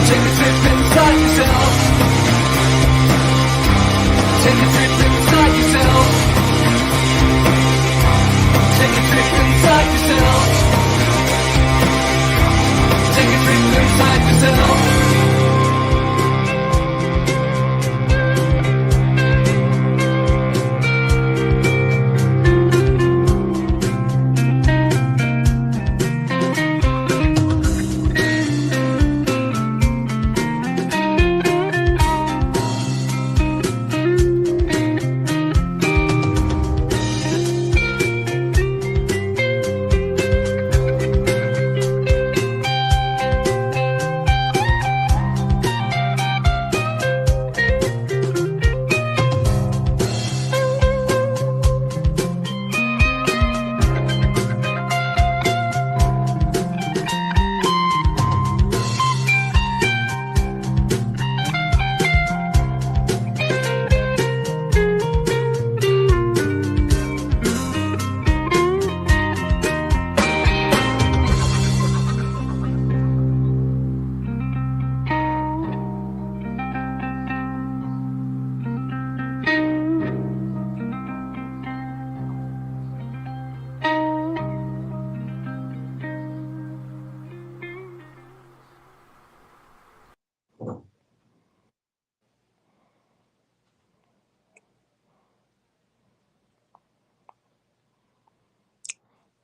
Take a trip.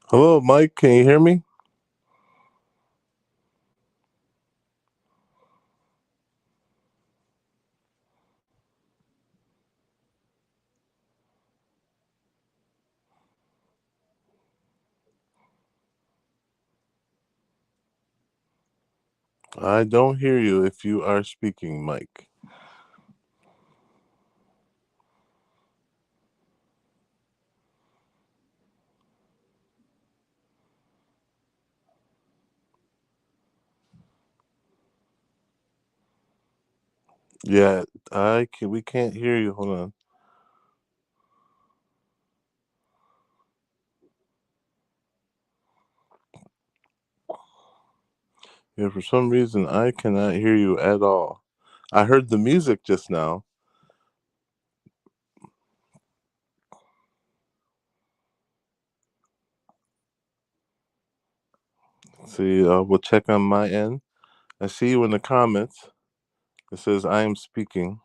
Hello, Mike. Can you hear me? I don't hear you if you are speaking, Mike. Yeah, I can. We can't hear you. Hold on. Yeah, for some reason I cannot hear you at all. I heard the music just now. See, we'll check on my end. I see you in the comments. It says I am speaking.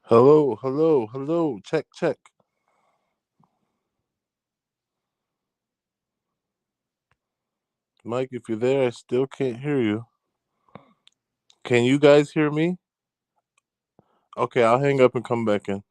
Hello, hello, hello. Check, check. Mike, if you're there, I still can't hear you. Can you guys hear me? Okay, I'll hang up and come back in.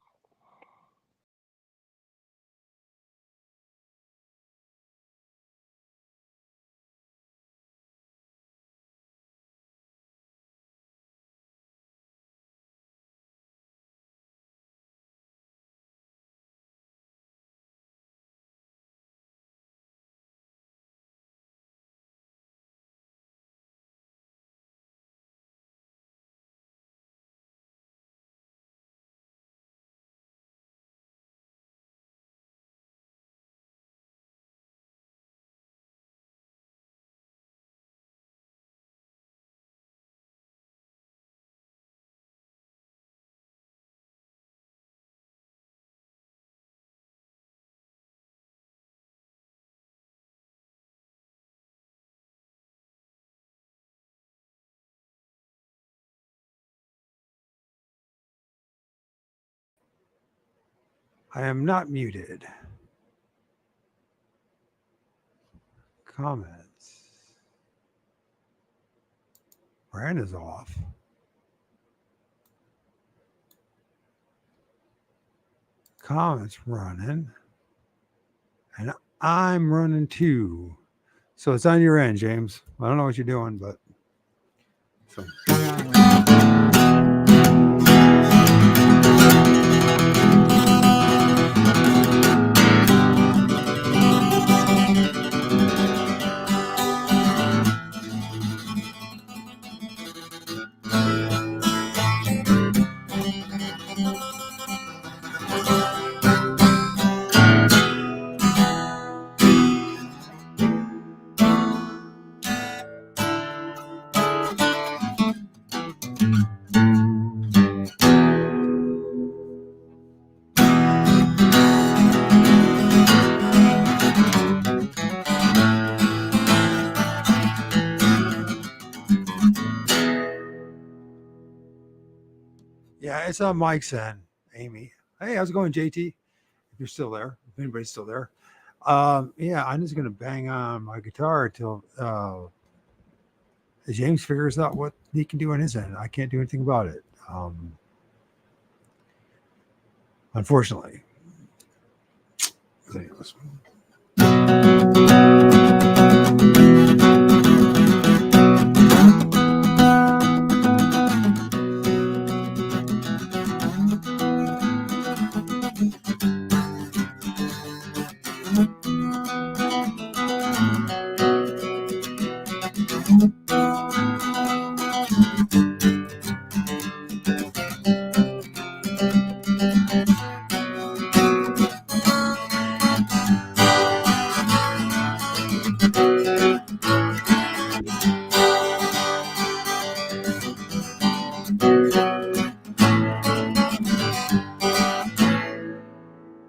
I am not muted. Comments. Brandon's off. Comments running. And I'm running too. So it's on your end, James. I don't know what you're doing, but. So. Yeah, it's on Mike's end, Amy. Hey, how's it going, JT? If you're still there, if anybody's still there. Yeah, I'm just gonna bang on my guitar till James figures out what he can do on his end. I can't do anything about it. Unfortunately. Anyways.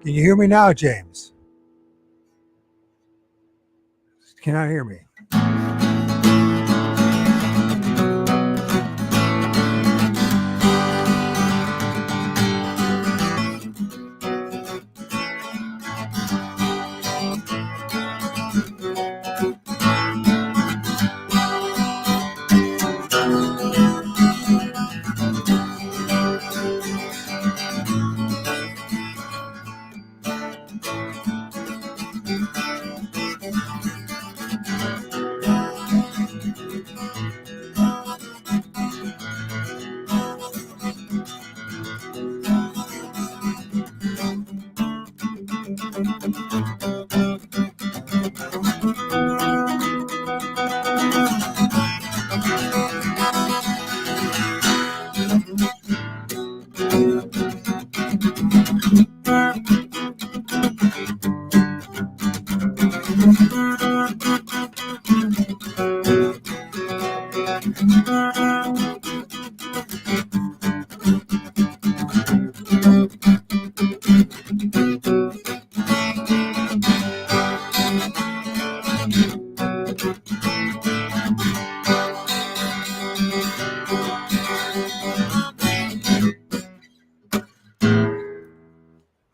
Can you hear me now, James? Cannot hear me.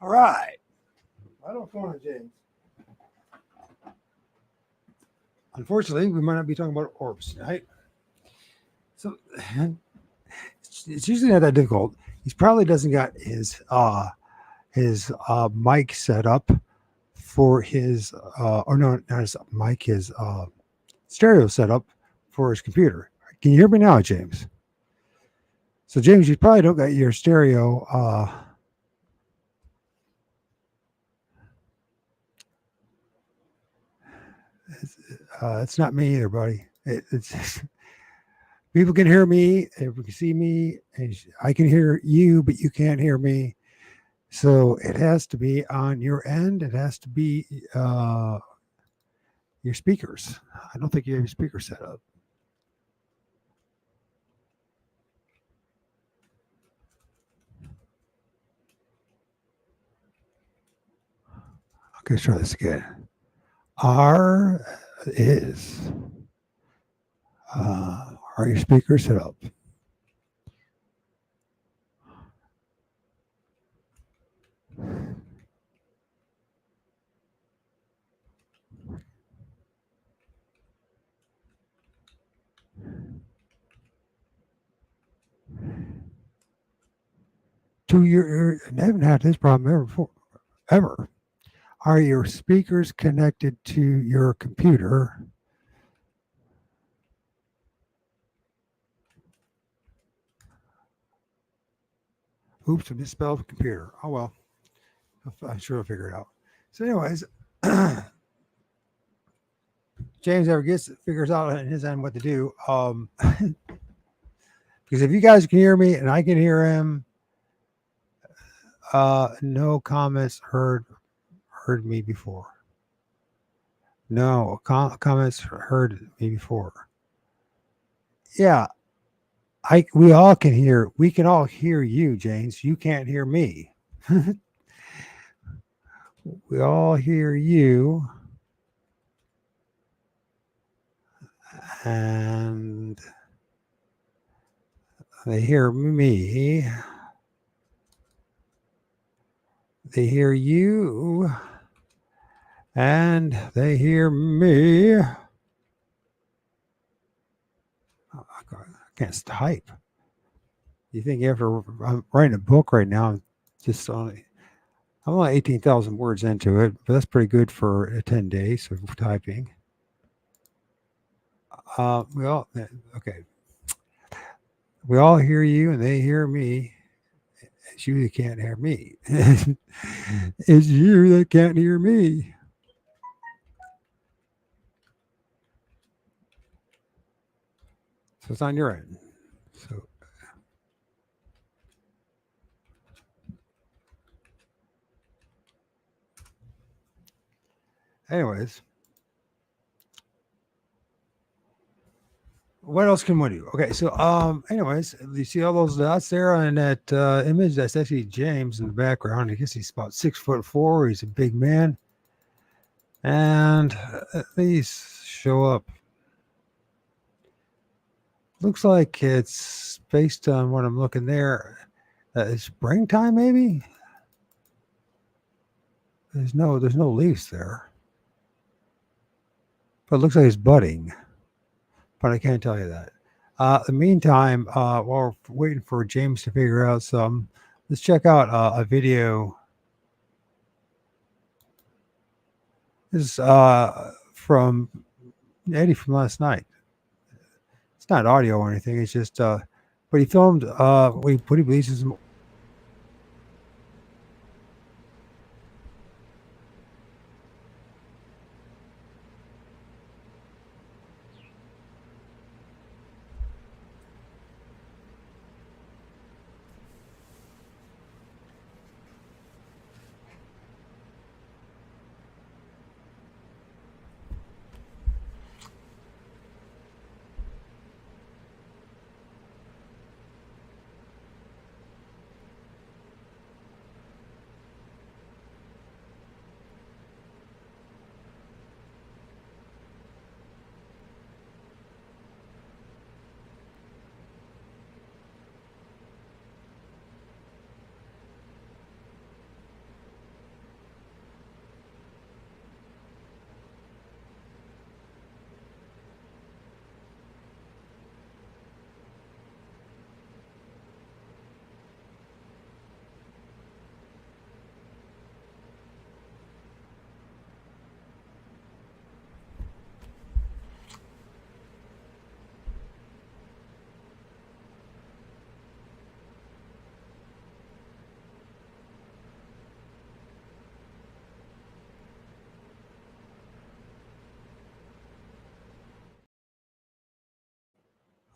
All right. I don't phone it, James. Unfortunately, we might not be talking about orbs tonight. So it's usually not that difficult. He probably doesn't got his mic set up for his or no, not his mic, his stereo set up for his computer. Can you hear me now, James? So James, you probably don't got your stereo it's not me either, buddy. It's people can hear me, everyone can see me, and I can hear you, but you can't hear me. So it has to be on your end. It has to be your speakers. I don't think you have your speaker set up. Okay, let's try this again. Are your speakers set up? I haven't had this problem ever before, ever. Are your speakers connected to your computer? Oops, I misspelled computer. Oh well, I'm sure I'll figure it out. So, anyways, James ever figures out on his end what to do. Because if you guys can hear me and I can hear him, no comments heard me before. No comments heard me before. Yeah, we all can hear. We can all hear you, James. You can't hear me. We all hear you, and they hear me. They hear you, and they hear me. can't type. You think after I'm writing a book right now, just I'm only 18,000 words into it, but that's pretty good for 10 days of typing. Okay. We all hear you and they hear me. It's you that can't hear me. It's you that can't hear me. So it's on your end. So, anyways, what else can we do? Okay, so anyways, you see all those dots there on that image? That's actually James in the background. I guess he's about 6'4". He's a big man, and these show up. Looks like it's based on what I'm looking there. Springtime, maybe. There's no leaves there, but it looks like it's budding. But I can't tell you that. In the meantime, while we're waiting for James to figure out some, let's check out a video. This is from Eddie from last night. It's not audio or anything. It's just, but he filmed what he believes is.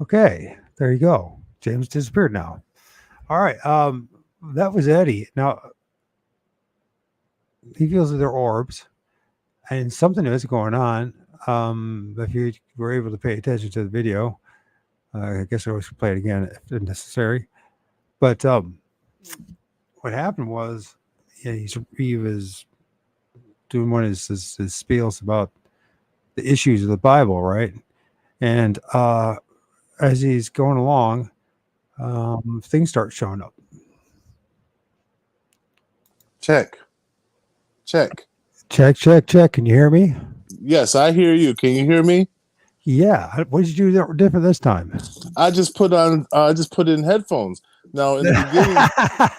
Okay, there you go. James disappeared now. All right. That was Eddie. Now he feels that they're orbs, and something is going on. If you were able to pay attention to the video, I guess I should play it again if necessary. But what happened was, yeah, he was doing one of his spiels about the issues of the Bible, right? And as he's going along, things start showing up. Check. Check. Check, check, check. Can you hear me? Yes, I hear you. Can you hear me? Yeah. What did you do different this time? I just put in headphones. Now in the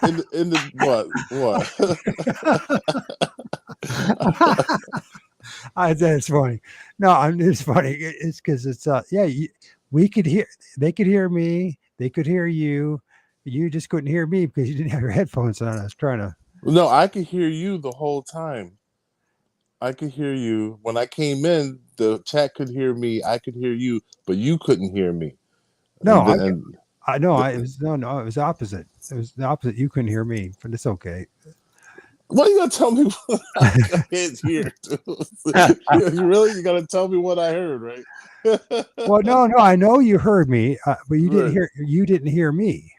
beginning, in the what? That's funny. No, it's funny. It's because it's we could hear. They could hear me. They could hear you. You just couldn't hear me because you didn't have your headphones on. I was trying to. No, I could hear you the whole time. I could hear you when I came in. The chat could hear me. I could hear you, but you couldn't hear me. No, And know. It was no. It was opposite. It was the opposite. You couldn't hear me, but it's okay. what are you gonna tell me what I can't hear? You really? You gotta tell me what I heard, right? Well, no. I know you heard me, but you didn't Right. hear. You didn't hear me.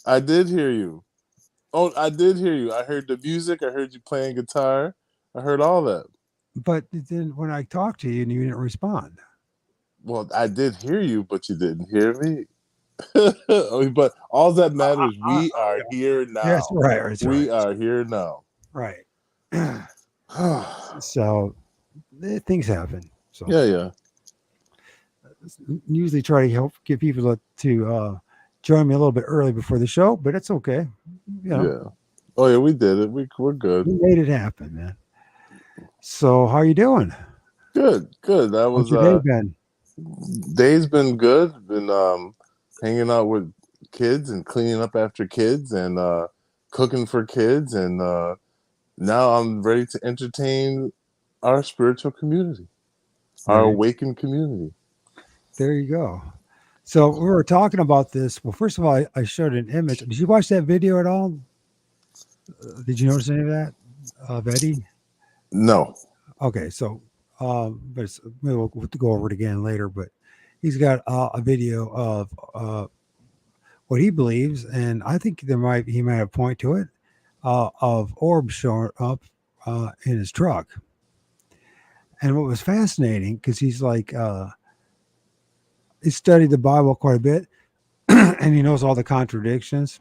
I did hear you. Oh, I did hear you. I heard the music. I heard you playing guitar. I heard all that. But then when I talked to you and you didn't respond. Well, I did hear you, but you didn't hear me. But all that matters, we are here now. Yes, right. That's we right. are here now. Right. So things happen. So Yeah. usually try to help get people to join me a little bit early before the show, but it's okay. You know, Yeah. Oh yeah, we did it. We're good. we made it happen, man. So, how you doing? Good, good. That How's was your day been? day's been good. Been hanging out with kids and cleaning up after kids and cooking for kids and now I'm ready to entertain our spiritual community, our There, awakened community. there you go. So we were talking about this. Well, first of all, I showed an image. Did you watch that video at all? Did you notice any of that of Eddie? No. Okay, so but maybe we'll go over it again later. But he's got a video of what he believes, and I think he might have a point to it of Orbs showing up in his truck. And what was fascinating because he's like he studied the Bible quite a bit, and he knows all the contradictions,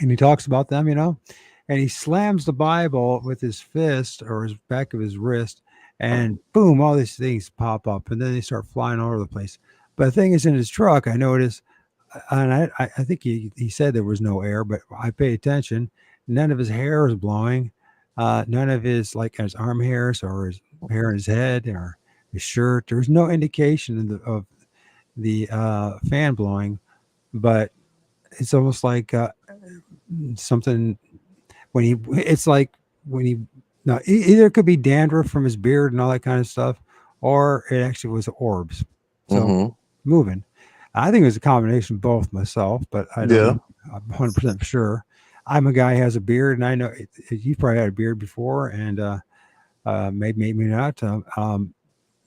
and he talks about them, and he slams the Bible with his fist or his back of his wrist, and boom, all these things pop up, and then they start flying all over the place. But the thing is, in his truck, I noticed, and I think he said there was no air, but I pay attention. None of his hair is blowing, none of his arm hairs or his hair in his head or his shirt. There's no indication of the fan blowing, but it's almost like something when he it's like when he no either it could be dandruff from his beard and all that kind of stuff, or it actually was orbs. So Mm-hmm. moving. I think it was a combination of both myself, but I don't Yeah. know. I'm 100% sure. I'm a guy who has a beard, and I know you probably had a beard before, and maybe not.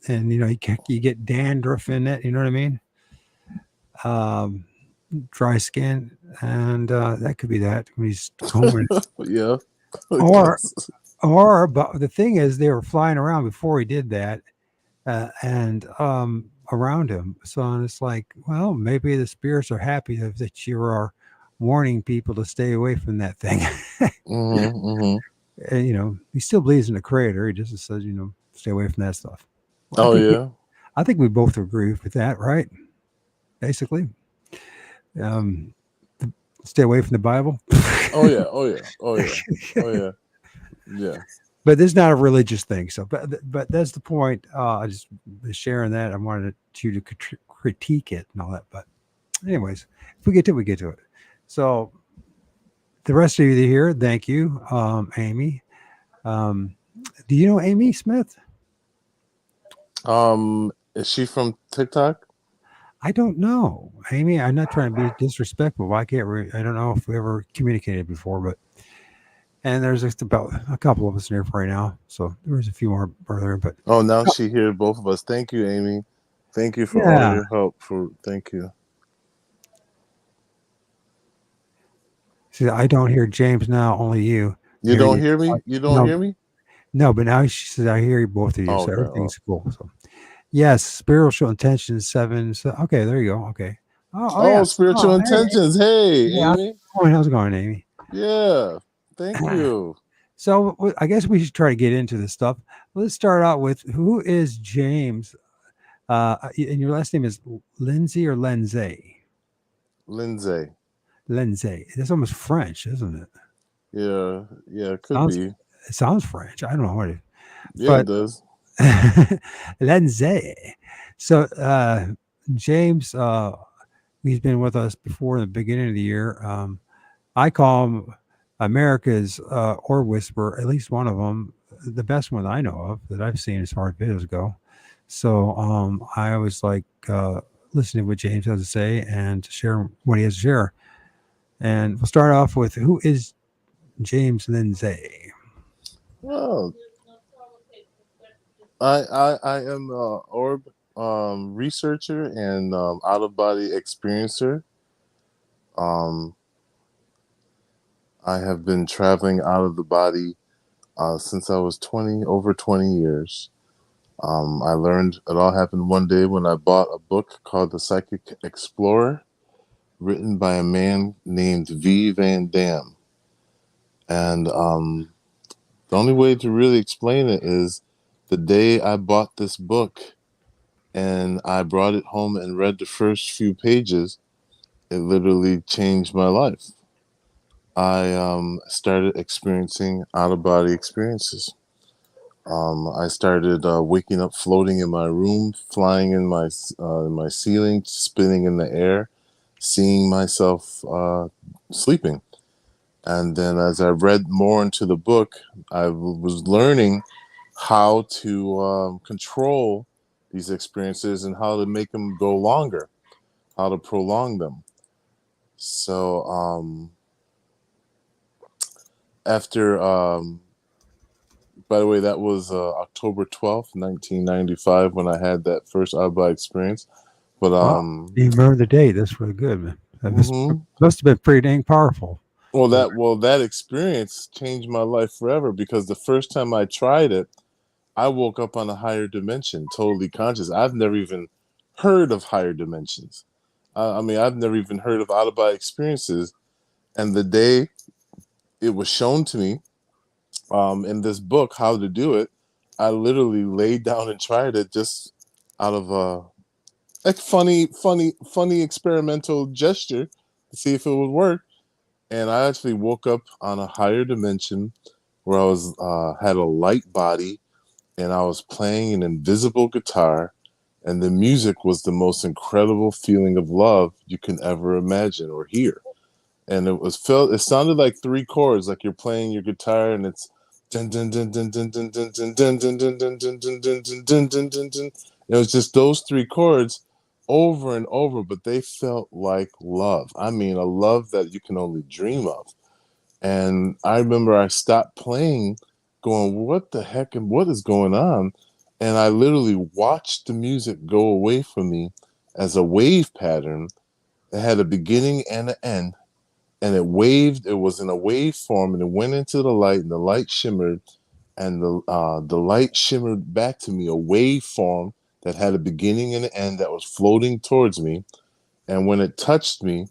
And you get dandruff in it. You know what I mean? Um, dry skin, and that could be that when he's combing. Yeah. I Or guess. but the thing is, they were flying around before he did that, and around him. So and it's like, well, maybe the spirits are happy that you are warning people to stay away from that thing. Mm-hmm. Mm-hmm. And, he still believes in the creator. He just says, stay away from that stuff. Well, Oh yeah. I think we both agree with that, right? Basically, um, stay away from the Bible. Oh yeah. Oh yeah. Oh yeah. Oh yeah. Yeah. But this is not a religious thing. So, but that's the point. I just was sharing that. I wanted you to critique it and all that. But, anyways, if we get to it, we get to it. So, the rest of you here, thank you, Amy. Um, do you know Amy Smith? Is she from TikTok? I don't know, Amy. I'm not trying to be disrespectful. But I don't know if we ever communicated before, but and there's just about a couple of us in here right now. So there was a few more earlier, but Oh, now she hears both of us. Thank you, Amy. Thank you for all yeah. your help. Thank you. See, I don't hear James now. Only you. You Maybe don't hear me? You don't no, hear me? no. But now she says I hear both of you, Oh, so okay. Oh, everything's cool. So yes, spiritual intention 7. So okay, there you go. Okay. Oh oh, yeah. spiritual Oh hey, intentions. Hey, hey, Amy. how's it going, Amy? Yeah. Thank you. So I guess we should try to get into this stuff. Let's start out with who is James? And your last name is Lindsay or Lindsay? Lindsay. Lindsay. That's almost French, isn't it? Yeah. Yeah, it could Sounds be. it sounds French. I don't know what it, Yeah, it but does. Lindsay. So James, he's been with us before in the beginning of the year. I call him America's Orb Whisperer, at least one of them, the best one I know of that I've seen as far as videos go. So I always like listening to what James has to say and to share what he has to share. And we'll start off with who is James Lindsay? Well, I am a orb researcher and out of body experiencer. Um I have been traveling out of the body since I was 20, over 20 years. I learned it all happened one day when I bought a book called The Psychic Explorer, written by a man named V. Van Dam. And the only way to really explain it is the day I bought this book, and I brought it home and read the first few pages. It literally changed my life. I started experiencing out of body experiences. I started waking up, floating in my room, flying in my ceiling, spinning in the air, seeing myself sleeping. And then, as I read more into the book, was learning how to control these experiences and how to make them go longer, how to prolong them. So, after by the way, that was October 12th, 1995, when I had that first out of body experience. But Wow. You remember the date? That's really good, man. That mhm. must have been pretty dang powerful. For Well, that experience changed my life forever, because the first time I tried it, I woke up on a higher dimension, totally conscious. I've never even heard of higher dimensions. I mean, I've never even heard of out of body experiences. And the day it was shown to me in this book, how to do it, I literally laid down and tried it, just out of like funny experimental gesture to see if it would work. And I actually woke up on a higher dimension where I was had a light body, and I was playing an invisible guitar, and the music was the most incredible feeling of love you can ever imagine or hear. And it sounded like three chords, like you're playing your guitar, and it's dun dun dun dun dun dun dun dun dun dun dun dun dun dun dun dun dun dun dun. It was just those three chords over and over, but they felt like love. I mean, a love that you can only dream of. And I remember I stopped playing, going, what the heck and what is going on? And I literally watched the music go away from me as a wave pattern. It had a beginning and an end, and it waved. It was in a wave form, and it went into the light, and the light shimmered, and the light shimmered back to me, a wave form that had a beginning and an end, that was floating towards me. And when it touched me,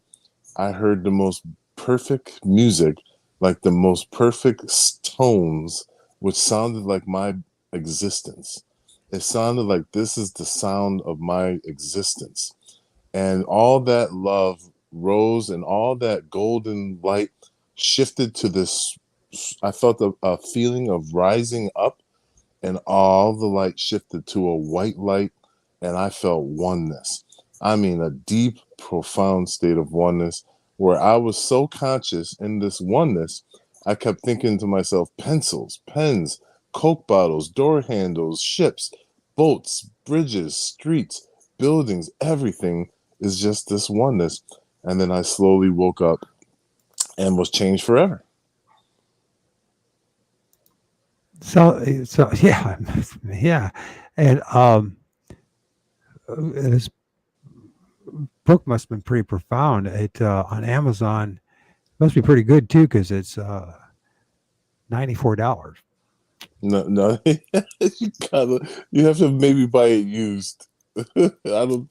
I heard the most perfect music, like the most perfect tones, which sounded like my existence. It sounded like this is the sound of my existence. And all that love rose, and all that golden light shifted to this. I felt a feeling of rising up, and all the light shifted to a white light, and I felt oneness. I mean, a deep, profound state of oneness, where I was so conscious in this oneness, I kept thinking to myself, pencils, pens, Coke bottles, door handles, ships, boats, bridges, streets, buildings, everything is just this oneness. And then I slowly woke up and was changed forever. so yeah, yeah, and this book must have been pretty profound. It on Amazon must be pretty good too because it's $94. No, no, you have to maybe buy it used. I don't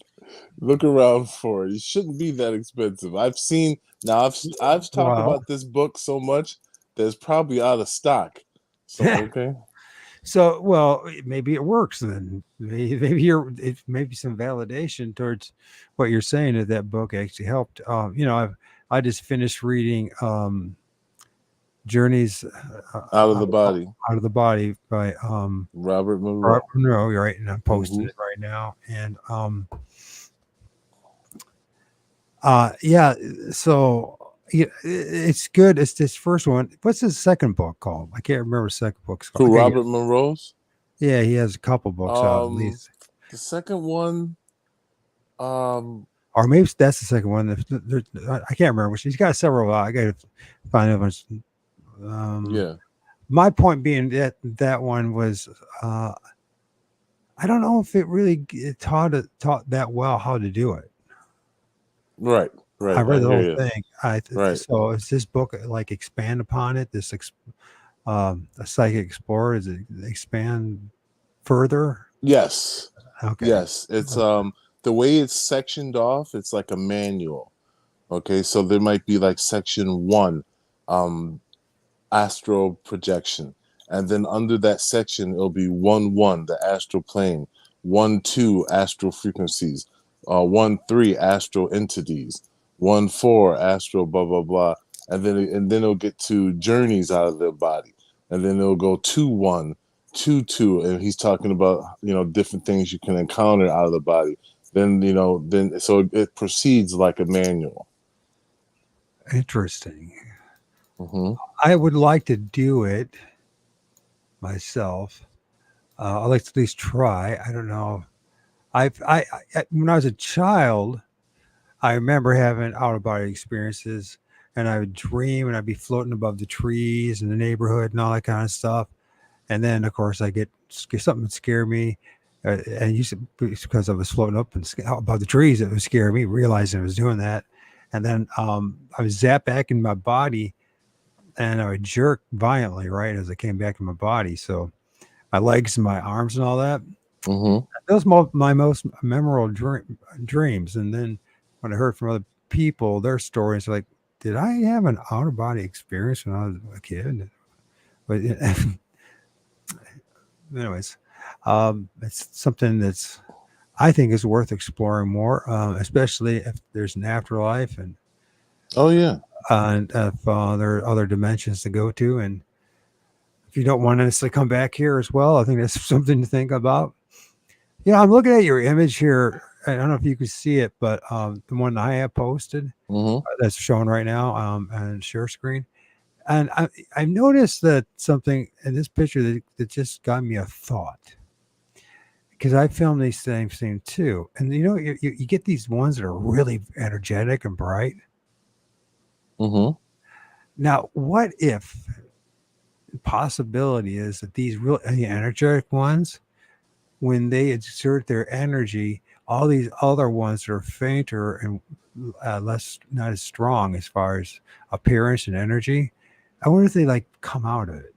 look around for it. It shouldn't be that expensive. I've talked Well, about this book so much that it's probably out of stock. So okay, so well maybe it works then. Maybe it maybe some validation towards what you're saying that that book actually helped. I just finished reading Journeys out of the body, Out of the Body by Robert Robert Monroe. Monroe, right? And I'm posting Hmm. it right now. And yeah, so yeah, it's good. It's this first one. What's his second book called? I can't remember the second book's called. Who, Okay, Robert Monroe's? yeah, he has a couple books out at Um, least, the second one, um, or maybe that's the second one. I can't remember which. He's got several. I got to find out. yeah, My point being that that one was. I don't know if it really taught that well how to do it. right, I right. read I the hear whole you. thing. Right. So is this book like expand upon it? A psychic explorer, does it expand further? Yes, Okay. yes. It's Okay. the way it's sectioned off. It's like a manual. Okay, so there might be like section one, um, astral projection, and then under that section it'll be 1-1, the astral plane. 1-2 astral frequencies, 1-3 astral entities, 1-4 astral blah blah blah, and then it'll get to journeys out of their body, and then it'll go 2-1, 2-2, and he's talking about different things you can encounter out of the body. Then so it proceeds like a manual. Interesting. Mm-hmm. I would like to do it myself. I'd like to at least try. I don't know. When I was a child, I remember having out of body experiences, and I would dream, and I'd be floating above the trees in the neighborhood and all that kind of stuff. And then, of course, I get something that scare me, and because I was floating up and above the trees, it would scare me, realizing I was doing that. And then I was zapped back in my body, and I would jerk violently, right, as I came back in my body. So my legs and my arms and all that. Mm-hmm. Those my most memorable dreams. And then when I heard from other people their stories, like, did I have an out of body experience when I was a kid? But anyways, it's something that's I think is worth exploring more, especially if there's an afterlife Oh yeah. and if there are other dimensions to go to, and if you don't want to necessarily come back here as well, I think that's something to think about. Yeah, I'm looking at your image here. I don't know if you can see it, but the one I have posted Mm-hmm. that's shown right now and share screen. And I noticed that something in this picture that just got me a thought because I film these things too. And you get these ones that are really energetic and bright. Mm-hmm. Now, what if the possibility is that these real energetic ones, when they exert their energy, all these other ones that are fainter and less, not as strong as far as appearance and energy, I wonder if they like come out of it.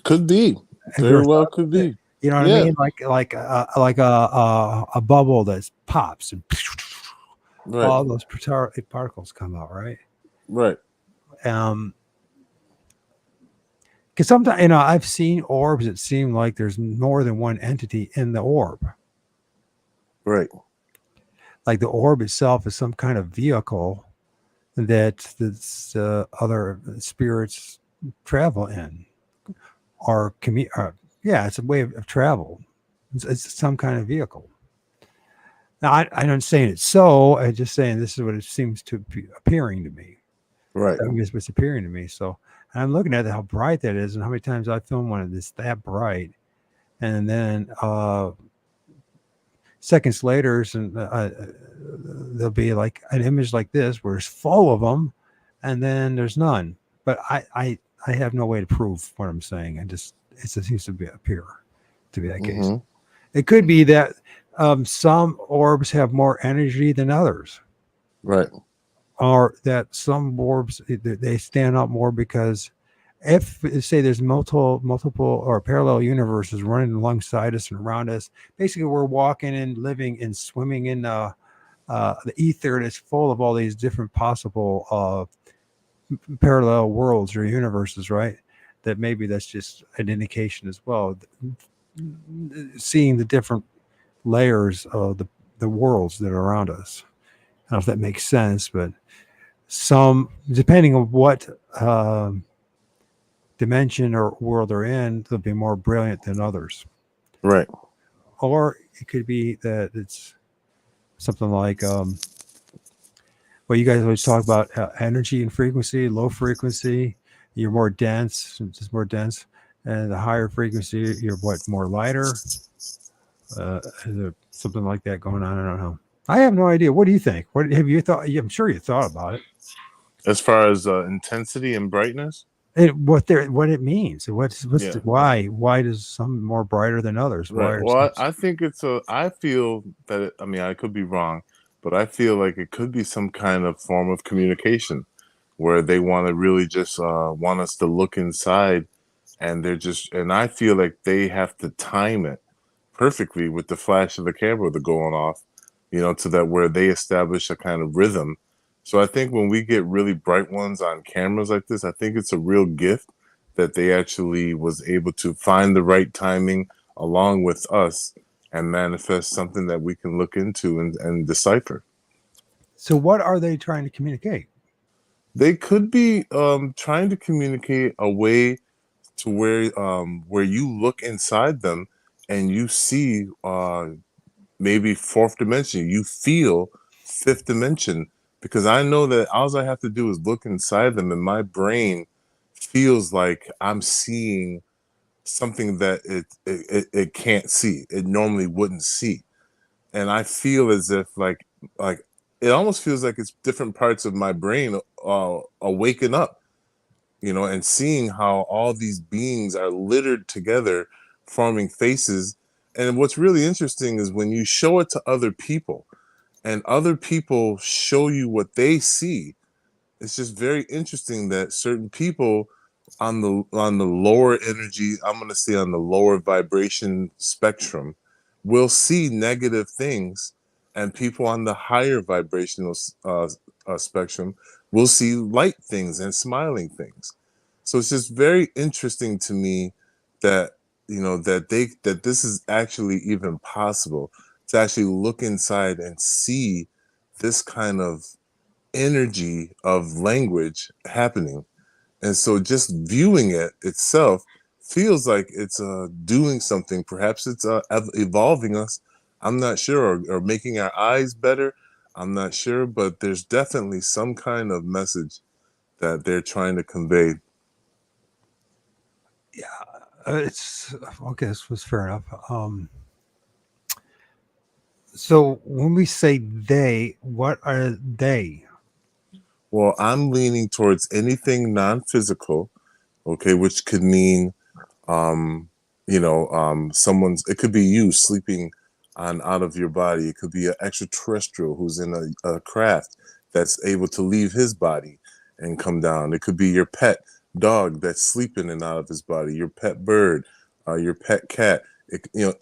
Could be. Have you Very ever well thought could about it? be. You know what I Yeah. mean? Like a bubble that pops and Right. all those particles come out, right? Right. Um, because sometimes I've seen orbs that seem like there's more than one entity in the orb. Right. Like the orb itself is some kind of vehicle that other spirits travel in, or yeah, it's a way of travel. It's some kind of vehicle. Now, I'm not saying it's so. I'm just saying this is what it seems to be appearing to me. Right. That is what's appearing to me. So I'm looking at how bright that is, and how many times I filmed one of this that bright, and then seconds later, and there'll be like an image like this where it's full of them, and then there's none. But I have no way to prove what I'm saying. It seems to appear to be that case. Mm-hmm. It could be that some orbs have more energy than others, Right. or that some orbs they stand out more because if say there's multiple or parallel universes running alongside us and around us, basically we're walking and living and swimming in the ether that's full of all these different possible parallel worlds or universes, right? That maybe that's just an indication as well. Seeing the different layers of the worlds that are around us. I don't know if that makes sense, but some, depending on what dimension or world they're in, they'll be more brilliant than others. Right. Or it could be that it's something like, well, you guys always talk about energy and frequency, low frequency, you're more dense, just more dense. And the higher frequency, you're more lighter. Is there something like that going on? I don't know. I have no idea. What do you think? What have you thought? I'm sure you thought about it. As far as intensity and brightness. What it means. Yeah. Why does some more brighter than others? Why Right. are some? Well, I think I feel that I mean, I could be wrong, but I feel like it could be some kind of form of communication where they want to really just want us to look inside, and and I feel like they have to time it perfectly with the flash of the camera that's going off, to that where they establish a kind of rhythm. So I think when we get really bright ones on cameras like this, I think it's a real gift that they actually was able to find the right timing along with us and manifest something that we can look into and decipher. So, what are they trying to communicate? They could be trying to communicate a way to where you look inside them and you see maybe fourth dimension. You feel fifth dimension because I know that all I have to do is look inside them, and my brain feels like I'm seeing something that it can't see. It normally wouldn't see, and I feel as if like it almost feels like it's different parts of my brain are waking up, you know, and seeing how all these beings are littered together, forming faces. And what's really interesting is when you show it to other people and other people show you what they see, it's just very interesting that certain people on the lower energy, I'm going to say on the lower vibration spectrum, will see negative things, and people on the higher vibrational spectrum will see light things and smiling things. So it's just very interesting to me that, you know, that this is actually even possible, to actually look inside and see this kind of energy of language happening. And so just viewing it itself feels like it's doing something. Perhaps it's evolving us. I'm not sure, or making our eyes better. I'm not sure, but there's definitely some kind of message that they're trying to convey. Yeah, it's okay. This was fair enough. So when we say they, what are they? Well, I'm leaning towards anything non-physical, okay, which could mean um someone's, it could be you sleeping on out of your body. It could be an extraterrestrial who's in a craft that's able to leave his body and come down. It could be your pet dog that's sleeping and out of his body, your pet bird, your pet cat.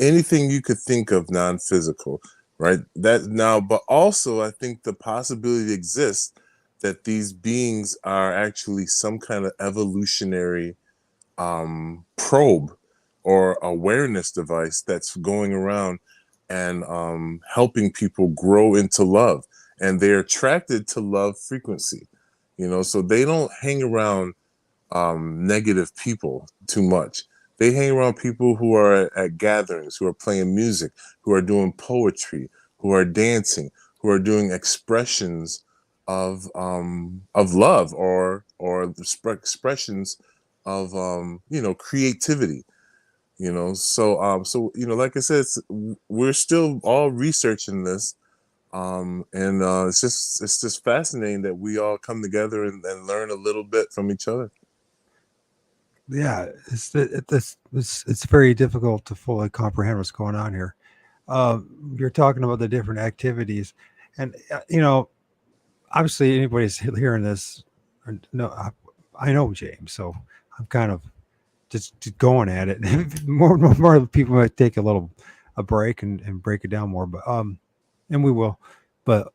Anything you could think of non-physical, right? That now, but also I think the possibility exists that these beings are actually some kind of evolutionary probe or awareness device that's going around and helping people grow into love. And they're attracted to love frequency, so they don't hang around negative people too much. They hang around people who are at gatherings, who are playing music, who are doing poetry, who are dancing, who are doing expressions of love, or expressions of creativity. Like I said, we're still all researching this, and it's just fascinating that we all come together and learn a little bit from each other. Yeah, it's very difficult to fully comprehend what's going on here. You're talking about the different activities, and obviously anybody's hearing this. No, I know James, so I'm kind of just going at it. more people might take a break and break it down more, but and we will. But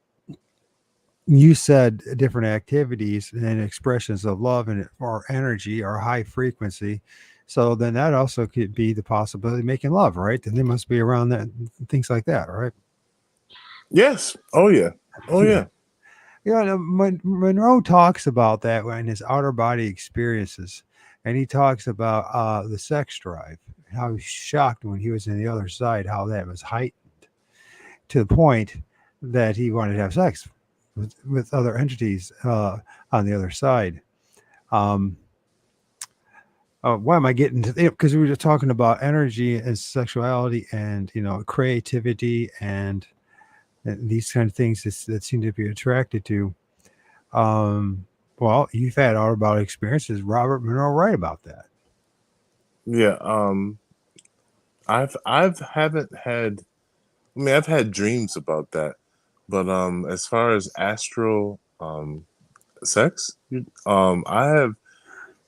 you said different activities and expressions of love and or energy or high frequency. So then that also could be the possibility of making love, right? Then they must be around that, things like that, right? Yes. Oh yeah. Oh Yeah. yeah. Yeah, no, Monroe talks about that in his outer body experiences, and he talks about the sex drive, how he was shocked when he was in the other side, how that was heightened to the point that he wanted to have sex with other entities on the other side. Um, why am I getting to? Because we were just talking about energy and sexuality, and creativity, and these kind of things that seem to be attracted to. Um, well, you've had all about experiences. Robert Monroe right about that. Yeah. I've haven't had. I mean, I've had dreams about that, but as far as astral sex, I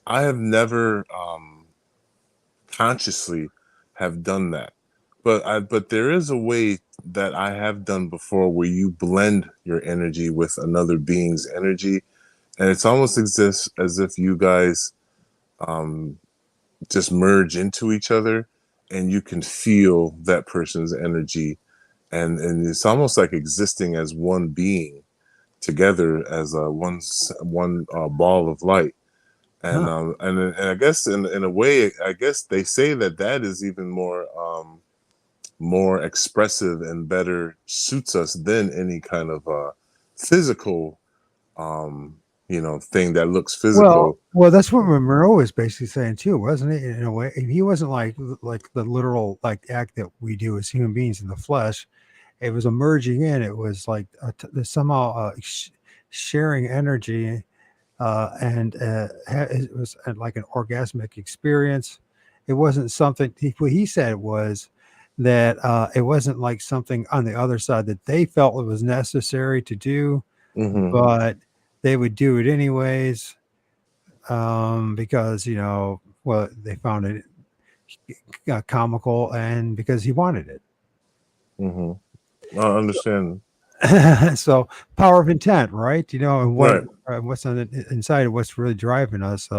have never consciously have done that. But there is a way that I have done before where you blend your energy with another being's energy, and it's almost exists as if you guys um just merge into each other, and you can feel that person's energy, and it's almost like existing as one being together as one ball of light. Huh. And I guess in a way, I guess they say that that is even more expressive and better suits us than any kind of physical um thing that looks Well, physical. well, that's what Monroe was basically saying too, wasn't it? In a way, he wasn't like the literal like act that we do as human beings in the flesh. It was a merging in. It was like somehow sharing energy, and it was like an orgasmic experience. It wasn't something. What he said was that it wasn't like something on the other side that they felt it was necessary to do, Hmm. but they would do it anyways, because well, they found it comical, and because he wanted Hmm. I understand. it. So power of intent, right? And Right. what's on the inside of what's really driving us,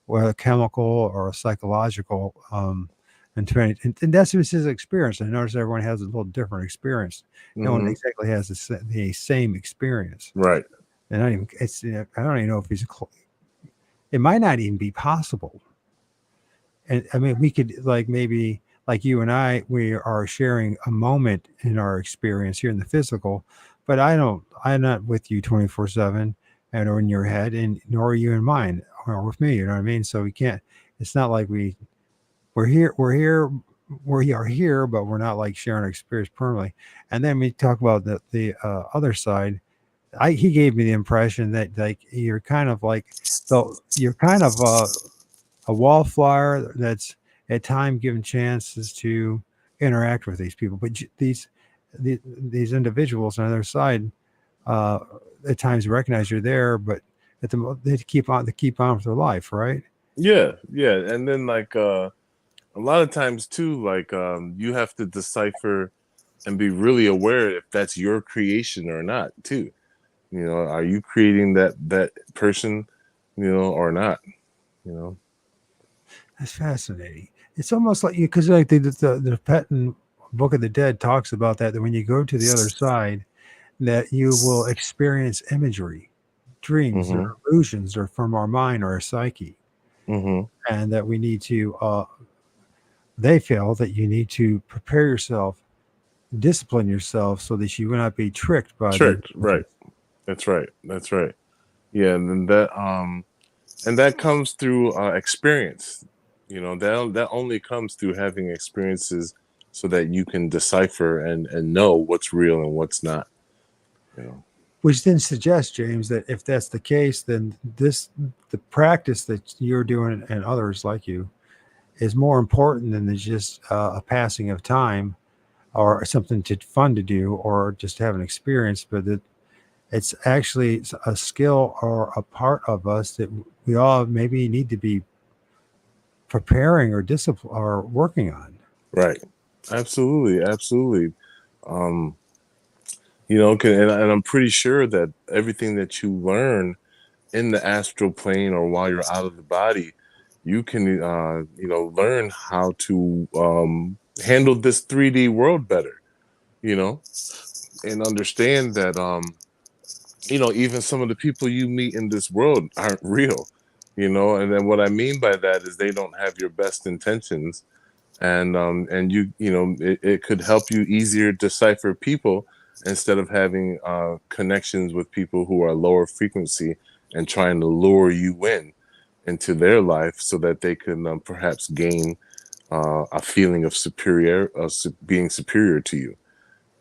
whether chemical or psychological. And, and that's just his experience. I notice everyone has a little different experience. No one Hmm. exactly has the same experience. Right. And I don't even know if it might not even be possible. And I mean, we could like maybe like you and I, we are sharing a moment in our experience here in the physical, but I'm not with you 24/7 and or in your head, and nor are you in mine or with me. You know what I mean? So we can't. It's not like we're here. We are here, but we're not like sharing our experience permanently. And then we talk about the other side. He gave me the impression that like you're kind of a wallflower that's at time given chances to interact with these people. But these individuals on the other side, uh, at times recognize you're there, but they keep on with their life, right? Yeah, yeah. And then like a lot of times too, like you have to decipher and be really aware if that's your creation or not too. Are you creating that person, or not? You know. That's fascinating. It's almost like you because like the Patton Book of the Dead talks about that when you go to the other side, that you will experience imagery, dreams, or Hmm. illusions, or from our mind or our psyche, Hmm. and that we need to. They feel that you need to prepare yourself, discipline yourself, so that you will not be tricked by these Tricked, right. images. That's right. That's right. Yeah, and then that comes through experience. That only comes through having experiences so that you can decipher and know what's real and what's not. You know. Which then suggests, James, that if that's the case, then the practice that you're doing and others like you is more important than just a passing of time or something fun to do or just have an experience, but that it's actually a skill or a part of us that we all maybe need to be preparing or discipline or working on. Right. Absolutely. Absolutely. Um, and I'm pretty sure that everything that you learn in the astral plane or while you're out of the body, you can learn how to handle this 3D world better. You know, and understand that even some of the people you meet in this world aren't real. And then what I mean by that is they don't have your best intentions, and it could help you easier decipher people instead of having connections with people who are lower frequency and trying to lure you into their life so that they can perhaps gain a feeling of being superior to you,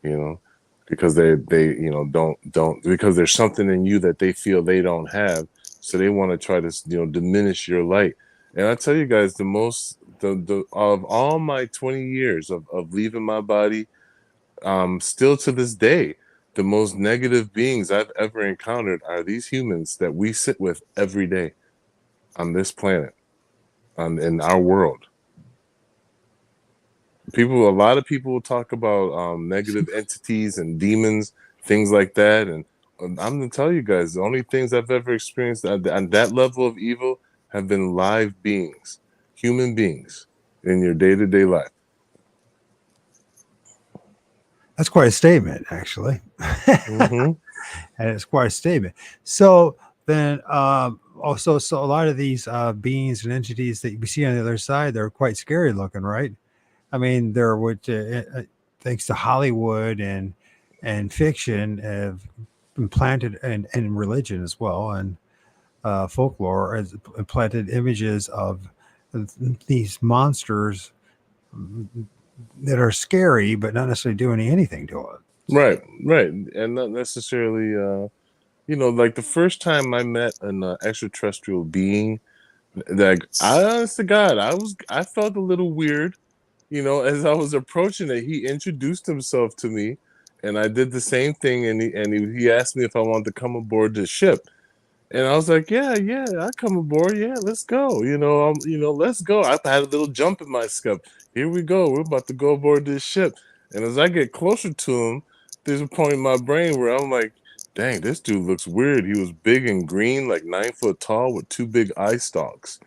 you know because they don't, because there's something in you that they feel they don't have, so they want to try to diminish your light. And I tell you guys, the of all my 20 years of leaving my body, still to this day, the most negative beings I've ever encountered are these humans that we sit with every day on this planet, in our world. A lot of people will talk about negative entities and demons, things like that. And I'm gonna tell you guys, the only things I've ever experienced on that level of evil have been live beings, human beings in your day-to-day life. That's quite a statement, actually. Mm-hmm. And it's quite a statement. So then, also, so a lot of these beings and entities that we see on the other side, they're quite scary looking, right? I mean, they're what, thanks to Hollywood and fiction, have implanted and religion as well, and folklore has implanted images of these monsters that are scary, but not necessarily doing anything to it. Right, right, and not necessarily. Like the first time I met an extraterrestrial being, like I, honest to God, I felt a little weird. As I was approaching it, he introduced himself to me, and I did the same thing, and he asked me if I wanted to come aboard the ship. And I was like, yeah, yeah, I come aboard. Yeah, let's go. Let's go. I had a little jump in my step. Here we go. We're about to go aboard this ship. And as I get closer to him, there's a point in my brain where I'm like, dang, this dude looks weird. He was big and green, like 9 foot tall, with two big eye stalks.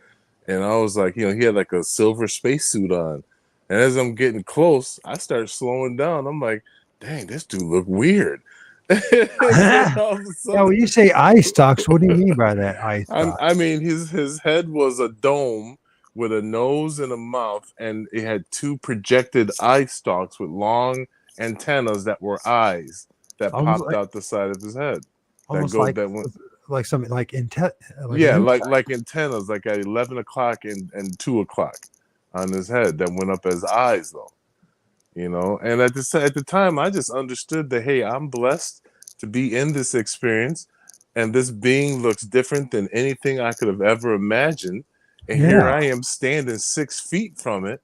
And I was like, he had like a silver spacesuit on. And as I'm getting close, I start slowing down. I'm like, dang, this dude look weird. And then all of a Now, sudden, when you say eye stalks, what do you mean by that, eye stalk? I mean, his head was a dome with a nose and a mouth, and it had two projected eye stalks with long antennas that were eyes that Almost popped like, out the side of his head. That almost go that went like something like an Yeah, insect. like antennas, like at 11 o'clock and 2 o'clock on his head that went up as eyes though. And at the time I just understood that, hey, I'm blessed to be in this experience, and this being looks different than anything I could have ever imagined, and here Yeah. I am standing 6 feet from it,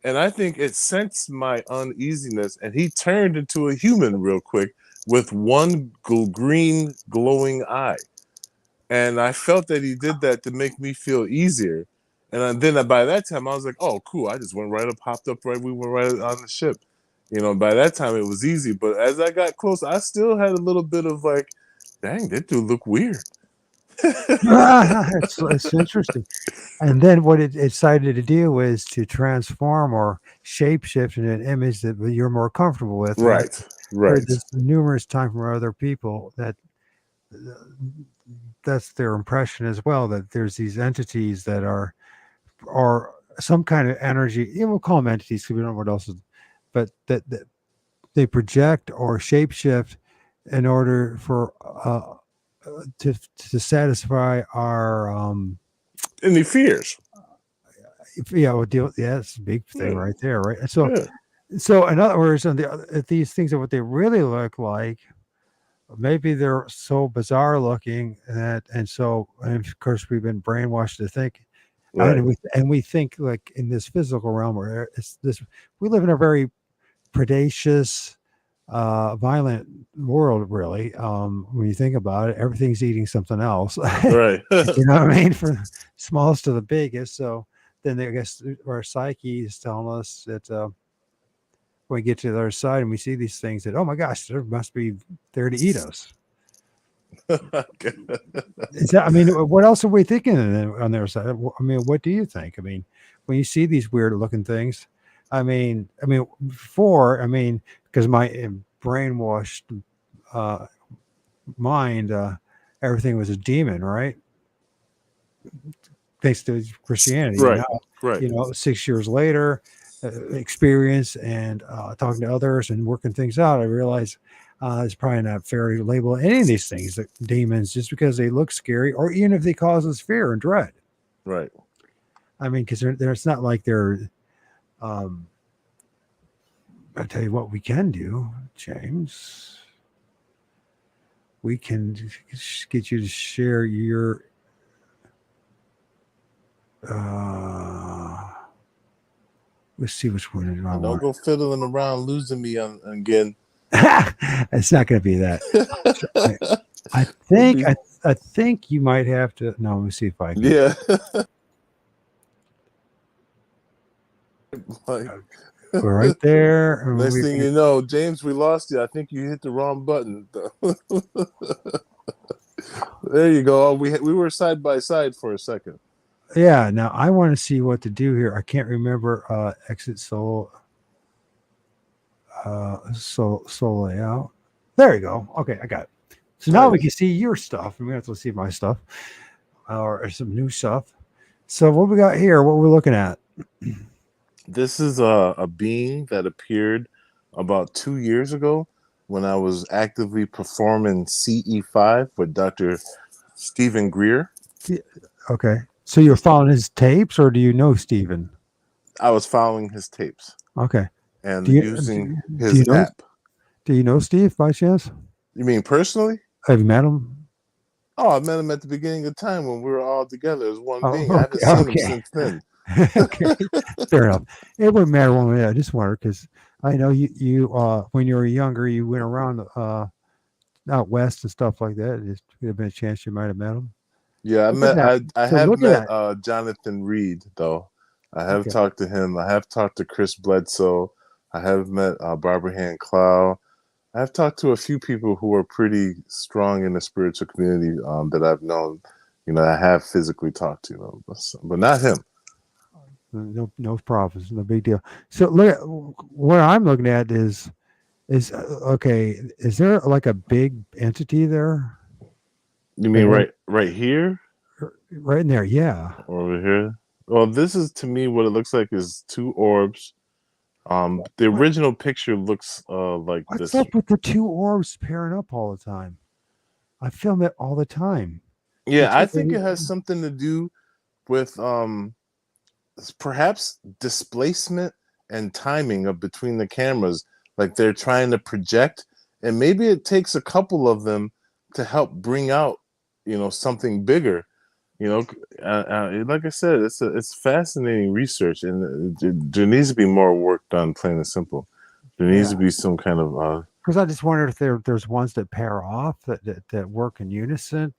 and I think it sensed my uneasiness, and he turned into a human real quick with one green glowing eye, and I felt that he did that to make me feel easier. And then by that time, I was like, "Oh, cool!" I just went right up, hopped up, right. We went right on the ship. By that time, it was easy. But as I got close, I still had a little bit of like, "Dang, that dude look weird." It's interesting. And then what it decided to do was to transform or shapeshift in an image that you're more comfortable with. And I've Right, heard right, this numerous times from other people that uh, that's their impression as well, that there's these entities that are some kind of energy. We'll call them entities because we don't know what else is, but that they project or shapeshift in order for to satisfy our and he fears. yeah, we'll deal. Yeah, that's a big thing Yeah, right there, right? And so, yeah, so in other words, if these things are what they really look like, maybe they're so bizarre looking and of course we've been brainwashed to think, right, and we think like in this physical realm where it's this, we live in a very predacious, violent world, really. When you think about it, everything's eating something else. right. You know what I mean? From the smallest to the biggest. So then I guess our psyche is telling us that when we get to the other side and we see these things that, oh my gosh, there must be there to eat us. Is that, I mean, what else are we thinking on their side? I mean, what do you think? I mean, when you see these weird looking things, before, because my brainwashed uh, mind, everything was a demon, right? Thanks to Christianity. Right, Now, right, 6 years later, experience and talking to others and working things out, I realized it's probably not fair to label any of these things that demons just because they look scary or even if they cause us fear and dread. right. I mean, because it's not like they're. Um, I tell you what, we can do, James. We can get you to share your. Uh, let's see which one I And don't want. go fiddling around losing me again. It's not going to be that. I, I It'd think be, I think you might have to. No, let me see if I can. yeah. Like, We're right there. And next thing you know, James, we lost you. I think you hit the wrong button. There you go. We were side by side for a second. yeah. Now I want to see what to do here. I can't remember exit solo. so layout. There you go. Okay, I got it. So now we Nice. can see your stuff, and we have to see my stuff or some new stuff. So what we got here? What we're looking at? This is a being that appeared about 2 years ago when I was actively performing CE5 with Dr. Stephen Greer. Yeah, okay. So you're following his tapes, or do you know Steven? I was following his tapes Okay. and Do you using do you his know app. do you know Steve by chance? You mean personally? Have you met him? Oh, I met him at the beginning of time when we were all together as one Oh, being. I haven't okay, seen him okay, since then. okay. Fair enough. It wouldn't matter one way. I just wonder because I know you when you were younger, you went around out west and stuff like that. It would have been a chance you might have met him. Yeah, I Look at met that. I So have look at met that. Jonathan Reed though. I have Okay. talked to him. I have talked to Chris Bledsoe. I have met Barbara Hand Clow. I have talked to a few people who are pretty strong in the spiritual community that I've known. I have physically talked to them, but not him. No problems. No big deal. So look at what I'm looking at is okay. Is there like a big entity there? You Like mean right here right in there? Yeah. or over here? Well, this is to me what it looks like is two orbs. The What original picture looks like what's this. up with the two orbs pairing up all the time? I film it all the time. The Yeah, I two, think it has something to do with perhaps displacement and timing of between the cameras, like they're trying to project, and maybe it takes a couple of them to help bring out something bigger. Like I said, it's fascinating research, and there needs to be more work done, plain and simple. There needs yeah. to be some kind of Because I just wondered if there's ones that pair off that work in unison.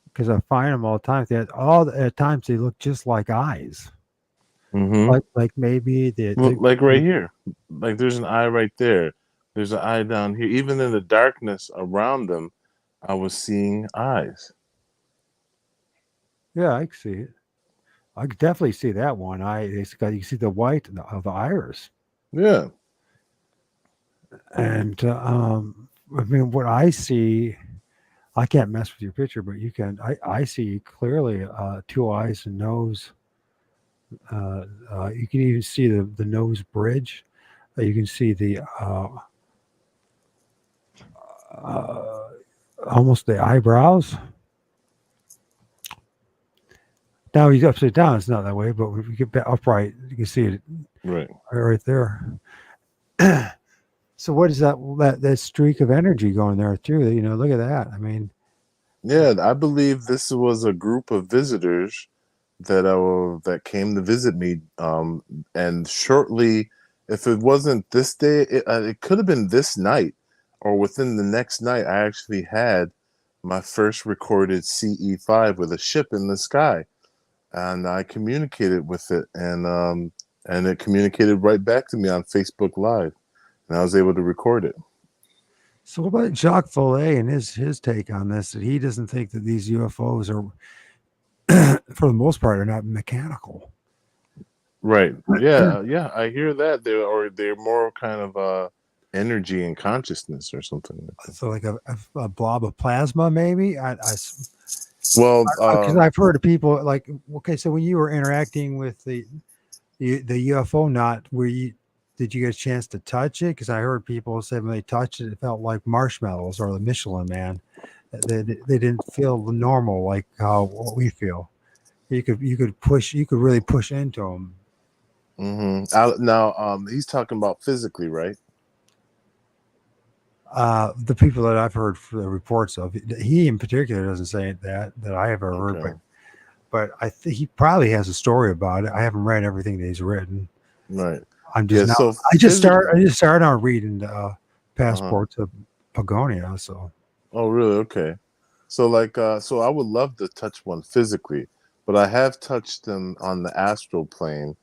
Because I find them all the time. That all at times they look just like eyes. mm-hmm. Like maybe Well, like right here, like there's an eye right there. There's an eye down here. Even in the darkness around them, I was seeing eyes. yeah, I can see it. I could definitely see that one. It's got you can see the white of the iris, Yeah. and I mean what I see. I can't mess with your picture, but you can. I see clearly two eyes and nose. You can even see the nose bridge. You can see the uh, almost the eyebrows. Now he's upside down. It's not that way, but if you get back upright, you can see it Right. right there. So what is that streak of energy going there too? Look at that. I mean, Yeah, I believe this was a group of visitors that came to visit me. And shortly, if it wasn't this day, it could have been this night or within the next night. I actually had my first recorded CE5 with a ship in the sky, and I communicated with it, and it communicated right back to me on Facebook Live, and I was able to record it. so what about Jacques Vallée and his take on this? That he doesn't think that these UFOs are, for the most part, are not mechanical. Right. Yeah. Yeah. I hear that they're more kind of energy and consciousness or something like that. So like a blob of plasma, maybe. Well, Because I've heard of people like, okay, so when you were interacting with the UFO, not were you? Did you get a chance to touch it? Because I heard people say when they touched it, it felt like marshmallows or the Michelin Man. They didn't feel normal like how what we feel. You could really push into them. now he's talking about physically, right? The people that I've heard the reports of, he in particular doesn't say that I ever heard, Okay. but I think he probably has a story about it. I haven't read everything that he's written. Right. I'm just Yeah. now. So I physically. just started on reading Uh-huh. Passport to Pagonia. So Oh, really? Okay. So so I would love to touch one physically, but I have touched them on the astral plane,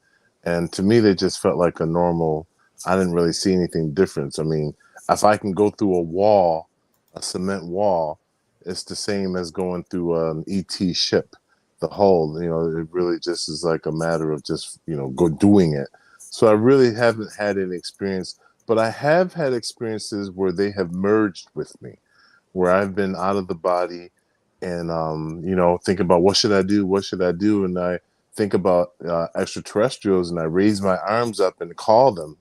and to me they just felt like a normal. I didn't really see anything different. I mean, if I can go through a wall, a cement wall, it's the same as going through an ET ship. The hull, it really just is like a matter of just go doing it. So I really haven't had any experience but I have had experiences where they have merged with me, where I've been out of the body and think about what should I do, what should I do, and I think about extraterrestrials and I raise my arms up and call them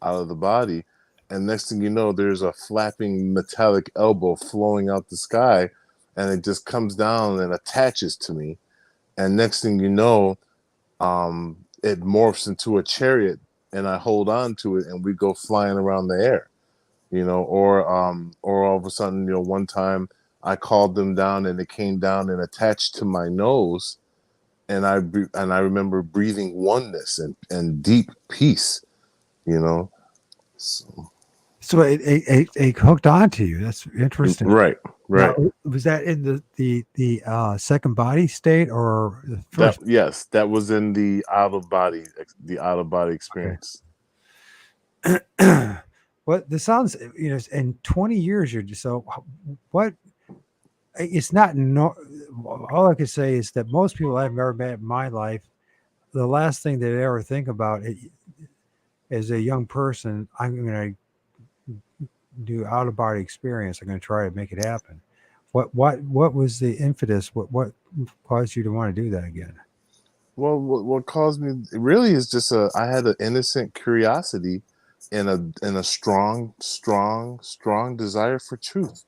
out of the body, and next thing you know, there's a flapping metallic elbow flowing out the sky, and it just comes down and attaches to me, and next thing you know, it morphs into a chariot, and I hold on to it, and we go flying around the air, or all of a sudden, one time I called them down and it came down and attached to my nose, and I remember breathing oneness and deep peace, you know. So, So it hooked on to you. That's interesting. right, Now, right. was that in the second body state or the That first? yes, that was in the out of body experience. Okay. Well, this sounds, in 20 years, you're just so what? It's not no. All I can say is that most people I've ever met in my life, the last thing they ever think about it, as a young person, I'm going to do out of body experience. I'm going to try to make it happen. What was the impetus? What caused you to want to do that again? Well, what caused me really is just I had an innocent curiosity and a strong desire for truth.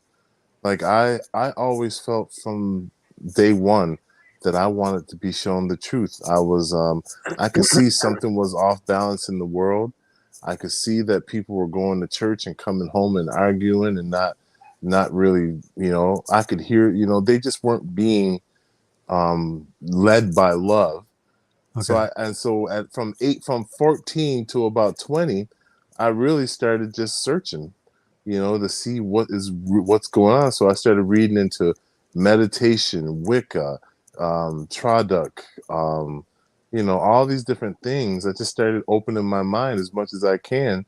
Like I always felt from day one that I wanted to be shown the truth. I could see something was off balance in the world. I could see that people were going to church and coming home and arguing and not really, I could hear, they just weren't being led by love. So Okay. from 14 to about 20, I really started just searching, to see what's going on. So I started reading into meditation, Wicca, Traduc, all these different things. I just started opening my mind as much as I can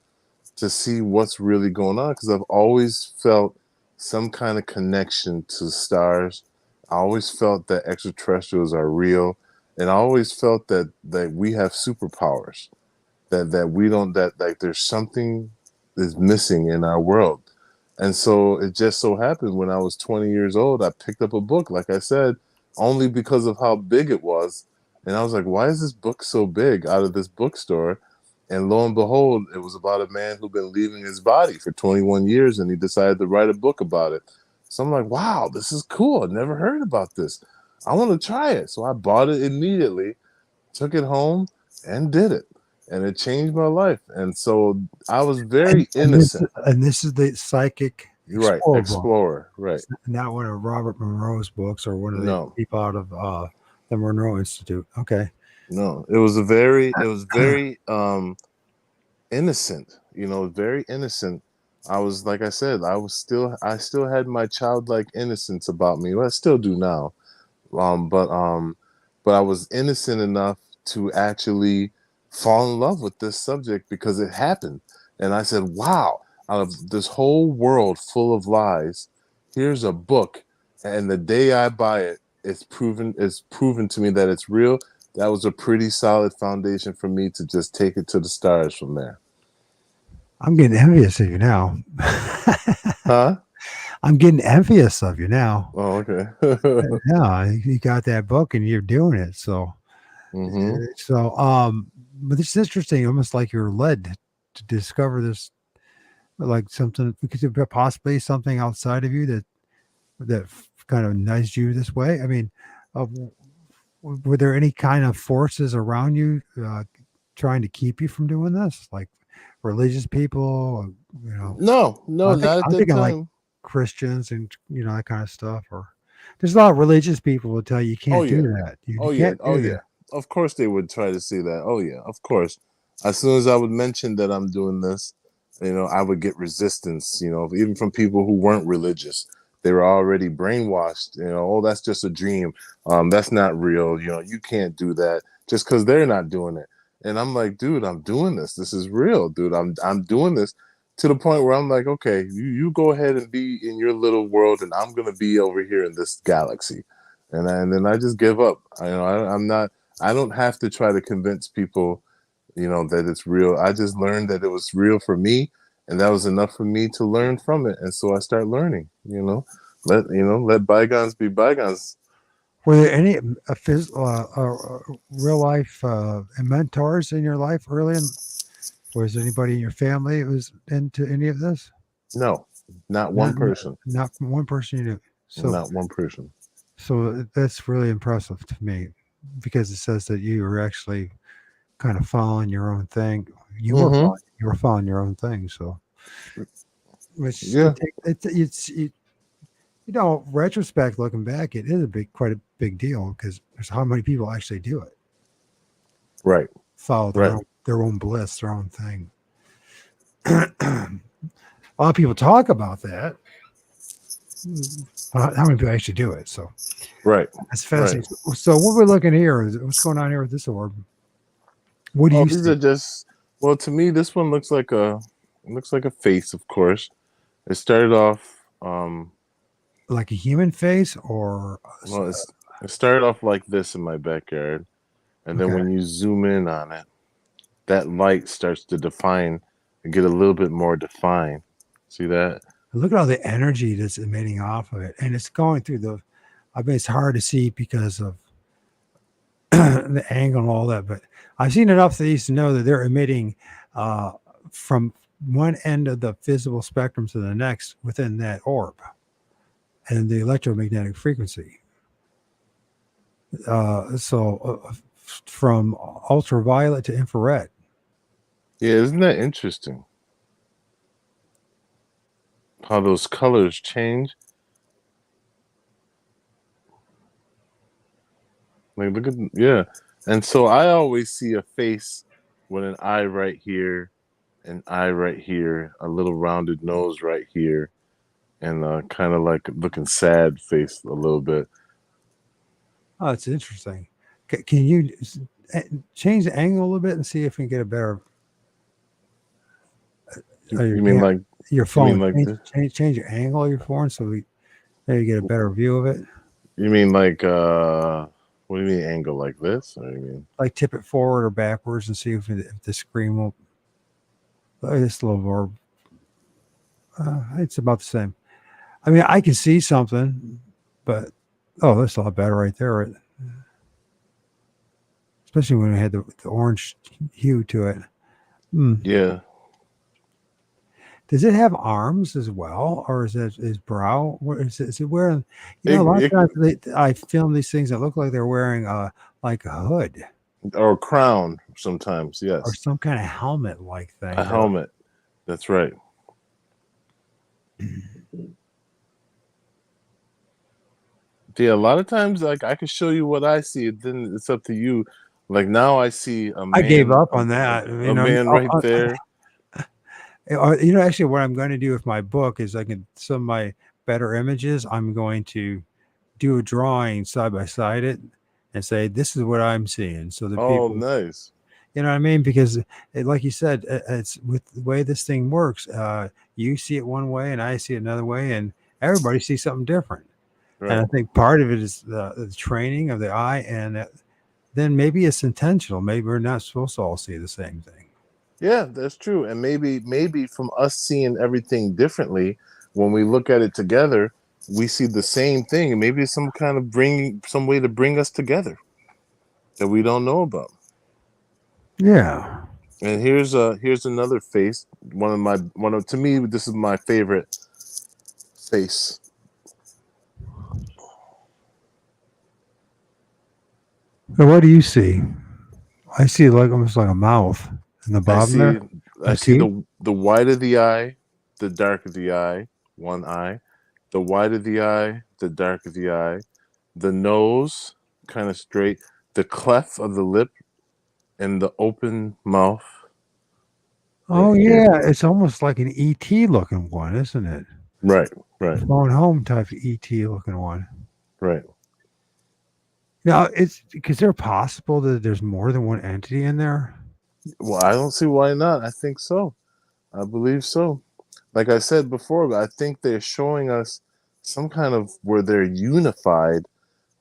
to see what's really going on, because I've always felt some kind of connection to stars. I always felt that extraterrestrials are real, and I always felt that we have superpowers, that we don't, that like there's something is missing in our world. And so it just so happened when I was 20 years old, I picked up a book, like I said, only because of how big it was. And I was like, why is this book so big, out of this bookstore? And lo and behold, it was about a man who'd been leaving his body for 21 years and he decided to write a book about it. So I'm like, wow, this is cool. I've never heard about this. I want to try it. So I bought it immediately, took it home, and did it. And it changed my life. And so I was And, very and this innocent. and this is the Psychic Right. Explorer book. Explorer. Right. It's not one of Robert Monroe's books or one of the No, people out of the Monroe Institute. Okay. no. It was very innocent, very innocent. I was, like I said, I still had my childlike innocence about me. Well, I still do now. Um, but um, but I was innocent enough to actually fall in love with this subject because it happened. And I said, wow, out of this whole world full of lies, here's a book. And the day I buy it, it's proven to me that it's real. That was a pretty solid foundation for me to just take it to the stars from there. I'm getting envious of you now. Huh? I'm getting envious of you now. Oh, okay. Yeah, you got that book and you're doing it. hmm But it's interesting, almost like you're led to discover this, like something, because it possibly something outside of you that kind of nudged you this way. I mean, were there any kind of forces around you trying to keep you from doing this, like religious people? You know, No, no, not at I'm that thinking like time. Christians and that kind of stuff. Or there's a lot of religious people who tell you Oh can't do yeah. that. You Oh yeah. can't Oh do that. yeah. Of course they would try to see that. Oh yeah. Of course. As soon as I would mention that I'm doing this, I would get resistance, even from people who weren't religious. They were already brainwashed, oh, that's just a dream. That's not real. You can't do that just because they're not doing it. And I'm like, dude, I'm doing this. This is real, dude. I'm doing this to the point where I'm like, okay, you go ahead and be in your little world, and I'm gonna be over here in this galaxy, and then I just give up. I'm not. I don't have to try to convince people, that it's real. I just learned that it was real for me, and that was enough for me to learn from it. And so I start learning. Let bygones be bygones. Were there any real life mentors in your life early? Was there anybody in your family that was into any of this? No, not one Not person. not one person you knew. So Not one person. so that's really impressive to me because it says that you were actually kind of following your own thing. Mm-hmm. You were following your own thing. So which Yeah. it's retrospect looking back, it is quite a big deal because there's how many people actually do it, Right. follow Right. their own bliss, their own thing. A lot of people talk about that. How many people actually do it? So Right. that's Right. fascinating. So what we're looking here is what's going on here with this orb. What do Oh, you these see? are just well to me. This one looks like a face, of course. It started off Like a human face or well, it started off like this in my backyard, and then okay? when you zoom in on it, that light starts to define and get a little bit more defined. See that? Look at all the energy that's emitting off of it, and it's going through the. I mean, it's hard to see because of the angle and all that, but I've seen enough of these to know that they're emitting uh, from one end of the visible spectrum to the next within that orb and the electromagnetic frequency. From ultraviolet to infrared. Yeah, isn't that interesting? How those colors change. Like look at yeah. And so I always see a face with an eye right here, an eye right here, a little rounded nose right here, and kind of like looking sad face a little bit. Oh, it's interesting. Can you change the angle a little bit and see if we can get a better? You, Your you mean like your you mean phone like this? change your angle of your phone so we maybe get a better view of it. You mean like what do you mean angle like this? Or you mean Like tip it forward or backwards and see if the screen will. This little orb, it's about the same. I mean, I can see something, but oh, that's a lot better right there. Right? Especially when it had the orange hue to it. Hmm. yeah. Does it have arms as well, or is it his brow? What is it? Is it wearing? A lot of It times I film these things that look like they're wearing like a hood or crown sometimes, or yes. some kind of helmet-like A thing. helmet. That's right. Yeah, a lot of times like I could show you what I see, then it's up to you. Like now I see I gave up on that. a man right there. Actually, what I'm going to do with my book is I can some of my better images. I'm going to do a drawing side by side it and say this is what I'm seeing, so that Oh, people, nice. you know what I mean? Because like you said, it's with the way this thing works. You see it one way, and I see it another way, and everybody sees something different. And Right. I think part of it is the training of the eye, and then maybe it's intentional. Maybe we're not supposed to all see the same thing. Yeah, that's true. And maybe from us seeing everything differently, when we look at it together, we see the same thing. And maybe it's some kind of bringing some way to bring us together that we don't know about. Yeah. And here's another face. One of to me this is my favorite face. So what do you see? I see like almost like a mouth in the I bottom there. see I A see teeth. the white of the eye, the dark of the eye, one eye, the white of the eye, the dark of the eye, the nose kind of straight, the cleft of the lip, and the open mouth right Oh here. yeah, it's almost like an ET looking one, isn't it? Right, right, Phone home type ET looking one. right. Now it's because they're possible that there's more than one entity in there. Well, I don't see why not. I think so. I believe so. Like I said before, I think they're showing us some kind of where they're unified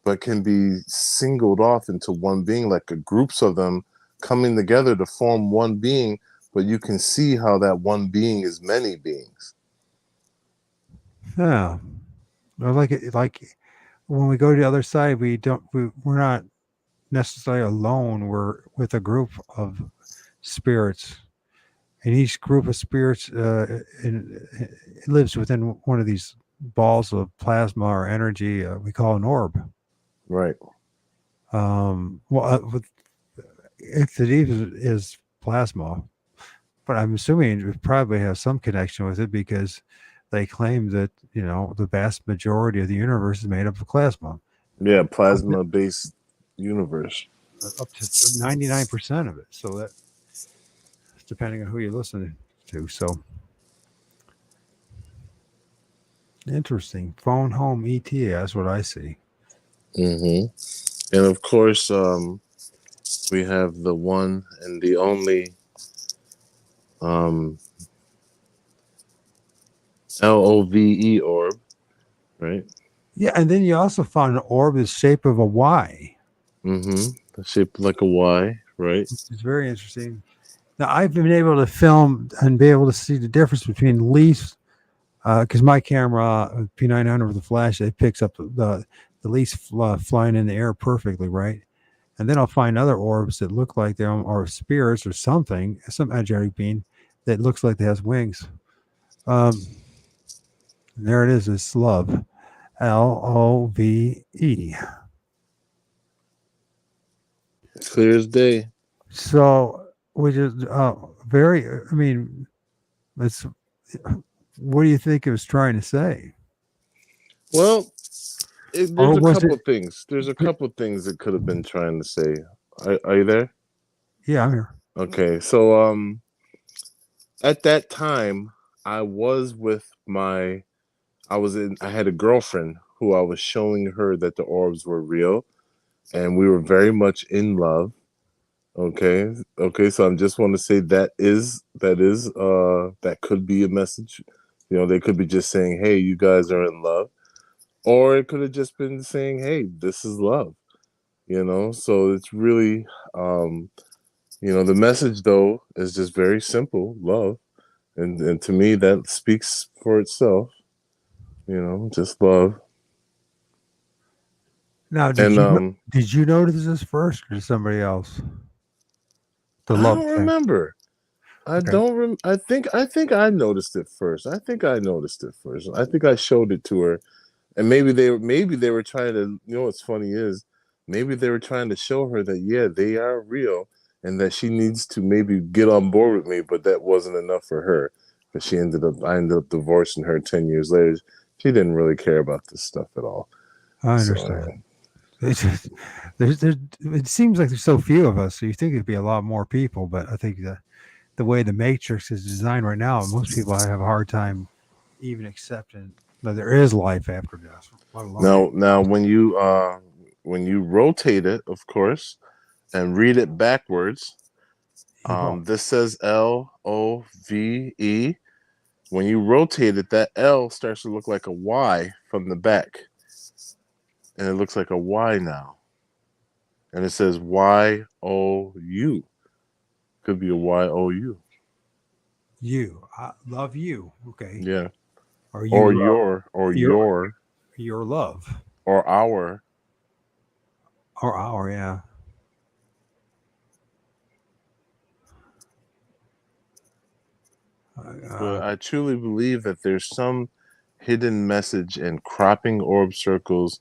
but can be singled off into one being, like groups of them coming together to form one being, but you can see how that one being is many beings. Yeah. Or like when we go to the other side, we're not necessarily alone. We're with a group of spirits, and each group of spirits it lives within one of these balls of plasma or energy we call an orb. Right. Well, if it even is plasma, but I'm assuming it probably has some connection with it because they claim that the vast majority of the universe is made up of plasma. Yeah, Up to, plasma based universe. up to 99% of it. So that depending on who you're listening to. So interesting. Phone home ET. That's what I see. Hmm. And of course, we have the one and the only um, LOVE orb, right? Yeah, and then you also found an orb the shape of a Y. Shaped like a Y, right? It's very interesting. Now I've been able to film and be able to see the difference between leaves because my camera P900 with the flash it picks up the leaves flying in the air perfectly, right? And then I'll find other orbs that look like they are spirits or something, some energetic being that looks like they has wings. Um, there it is. It's love, LOVE. Clear as day. So which is very. I mean, it's. What do you think it was trying to say? Well, Or there's a was it? couple things. There's a couple things it could have been trying to say. Are you there? Yeah, I'm here. Okay, so at that time, I was with my. I had a girlfriend who I was showing her that the orbs were real, and we were very much in love. Okay. Okay. So I just want to say that could be a message. They could be just saying, "Hey, you guys are in love," or it could have just been saying, "Hey, this is love." So it's really, um, the message though is just very simple, love, and to me that speaks for itself. Just love, Now, and did you notice this first or somebody else? The I love don't thing. remember. I Okay. don't. I think I noticed it first. I think I noticed it first. I think I showed it to her, and maybe they were trying to. What's funny is maybe they were trying to show her that yeah they are real, and that she needs to maybe get on board with me. But that wasn't enough for her. But I ended up divorcing her 10 years later. She didn't really care about this stuff at all. I So understand. It's just, it seems like there's so few of us, so you think it'd be a lot more people, but I think the way the Matrix is designed right now, most people have a hard time even accepting that there is life after death, let alone. now when you rotate it, of course, and read it backwards. Evolve. This says LOVE. When you rotate it, that L starts to look like a Y from the back. And it looks like a Y now. And it says YOU. Could be a YOU. You, I love you. Okay, Yeah. or Or you love your, or your your, your love or our. or our yeah. But Uh, I truly believe that there's some hidden message in cropping orb circles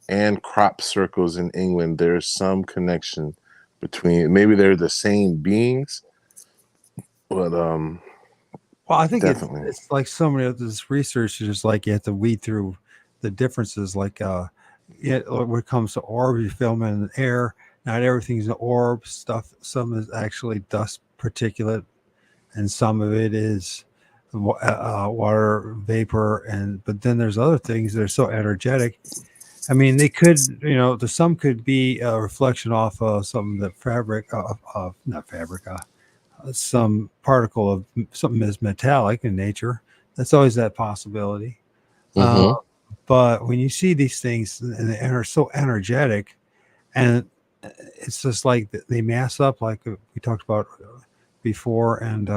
and crop circles in England. There's some connection between, maybe they're the same beings, but well, I think definitely. it's like so many of this research is like you have to weed through the differences. Like when it comes to orb, you film in the air. Not everything's an orb stuff. Some is actually dust particulate, and some of it is water vapor. And but then there's other things that are so energetic. I mean, they could, some could be a reflection off some of the fabric of not fabric. Some particle of something that's metallic in nature. That's always that possibility. Uh, Mm-hmm. but when you see these things and they are so energetic, and it's just like they mass up, like we talked about before, and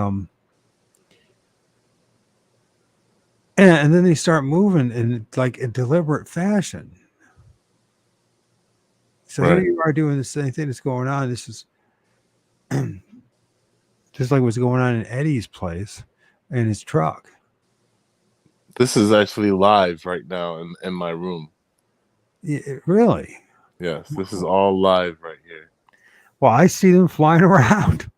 then they start moving in like a deliberate fashion. So here Right. you are doing the same thing that's going on. This is just like what's going on in Eddie's place in his truck. This is actually live right now in my room. Really? Yes, this is all live right here. Well, I see them flying around.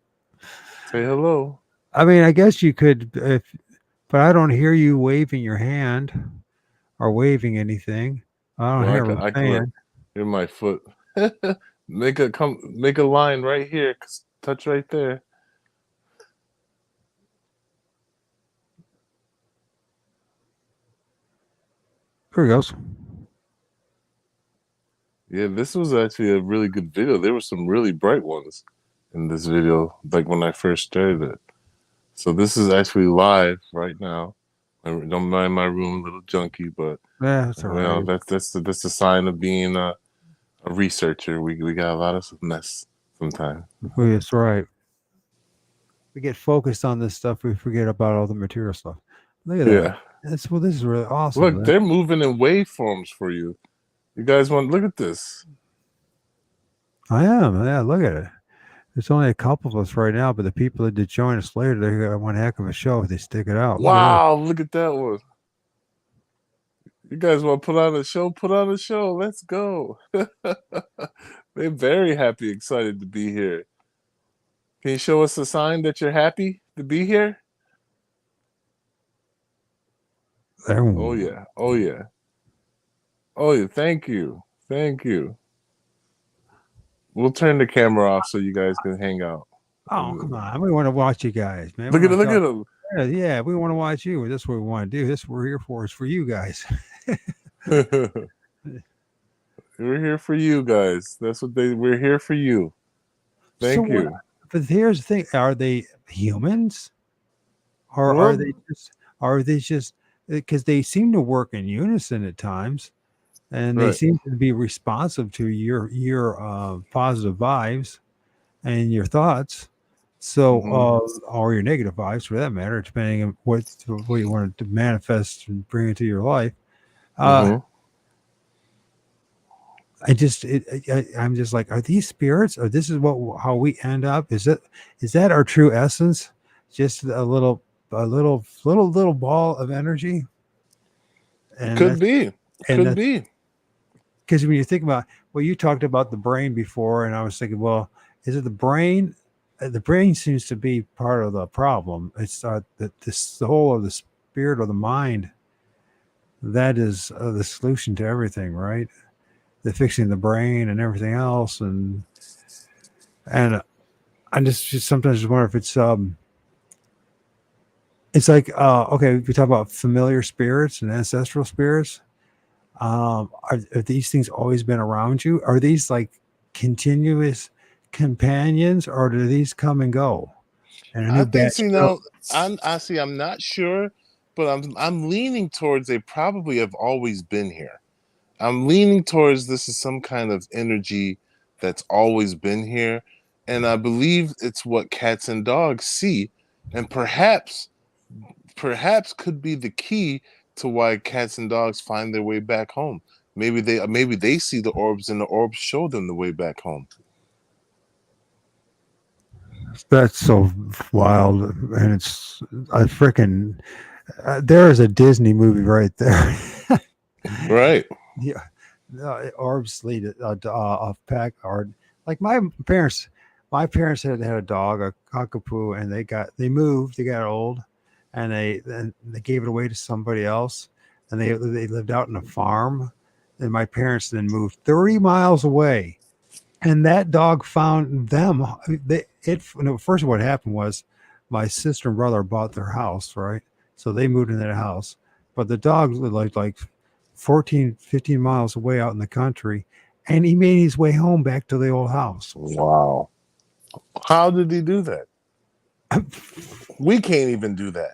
Say hello. I mean, I guess you could, but I don't hear you waving your hand or waving anything. I don't Well, hear a I can look. fan. Here's my foot. Make a line right here. Touch right there. There he goes. Yeah, this was actually a really good video. There were some really bright ones in this video, like when I first started it. So this is actually live right now. I don't mind my room, a little junky, but Yeah, that's all well, right. that's the sign of being a researcher. We got a lot of mess sometimes. That's right. We get focused on this stuff, we forget about all the material stuff. Look at that. Yeah. That's well, this is really awesome. Look, they're moving in waveforms for you. You guys want look at this. I am. Yeah, look at it. There's only a couple of us right now, but the people that did join us later, they got one heck of a show if they stick it out. Look at this. Wow, look at that one. You guys want to put on a show? Put on a show. Let's go. They're very happy, excited to be here. Can you show us a sign that you're happy to be here? Oh yeah. Oh yeah. Oh yeah. Thank you. Thank you. We'll turn the camera off so you guys can hang out. Oh, come on. We want to watch you guys, man. Look We're at not look at talking. them. Yeah, we want to watch you. That's what we want to do. This what we're here for is for you guys. We're here for you guys. We're here for you. So Thank what? you. But here's the thing: are they humans, or Well, are they just because they seem to work in unison at times, and they right. seem to be responsive to your positive vibes and your thoughts. So, Mm-hmm. or your negative vibes for that matter, depending on what you want to manifest and bring into your life. Uh, Mm-hmm. I'm just like, are these spirits, or this is what how we end up? Is that our true essence? Just a little ball of energy, and Could that's be. and Could that's be. because when you think about, well, you talked about the brain before, and I was thinking, well, is it the brain? The brain seems to be part of the problem. It's the soul or the spirit or the mind that is the solution to everything, right? The fixing the brain and everything else, and I just sometimes just wonder if it's like okay, we talk about familiar spirits and ancestral spirits. Are these things always been around you? Are these like continuous companions, or do these come and go? And a I new think batch see shows. now I'm not sure, but I'm leaning towards they probably have always been here. I'm leaning towards this is some kind of energy that's always been here. And I believe it's what cats and dogs see. And perhaps could be the key to why cats and dogs find their way back home. Maybe they see the orbs and the orbs show them the way back home. That's so wild, and it's I freaking there is a Disney movie right there. Right. Yeah, Orbs lead off pack or like parents. My parents had a dog, a cockapoo, and they moved, they got old, and they gave it away to somebody else, and they lived out in a farm, and my parents then moved 30 miles away, and that dog found them. No, first what happened was my sister and brother bought their house, right? So they moved in that house, but the dog lived like 14, 15 miles away out in the country, and he made his way home back to the old house. Wow. How did he do that? We can't even do that.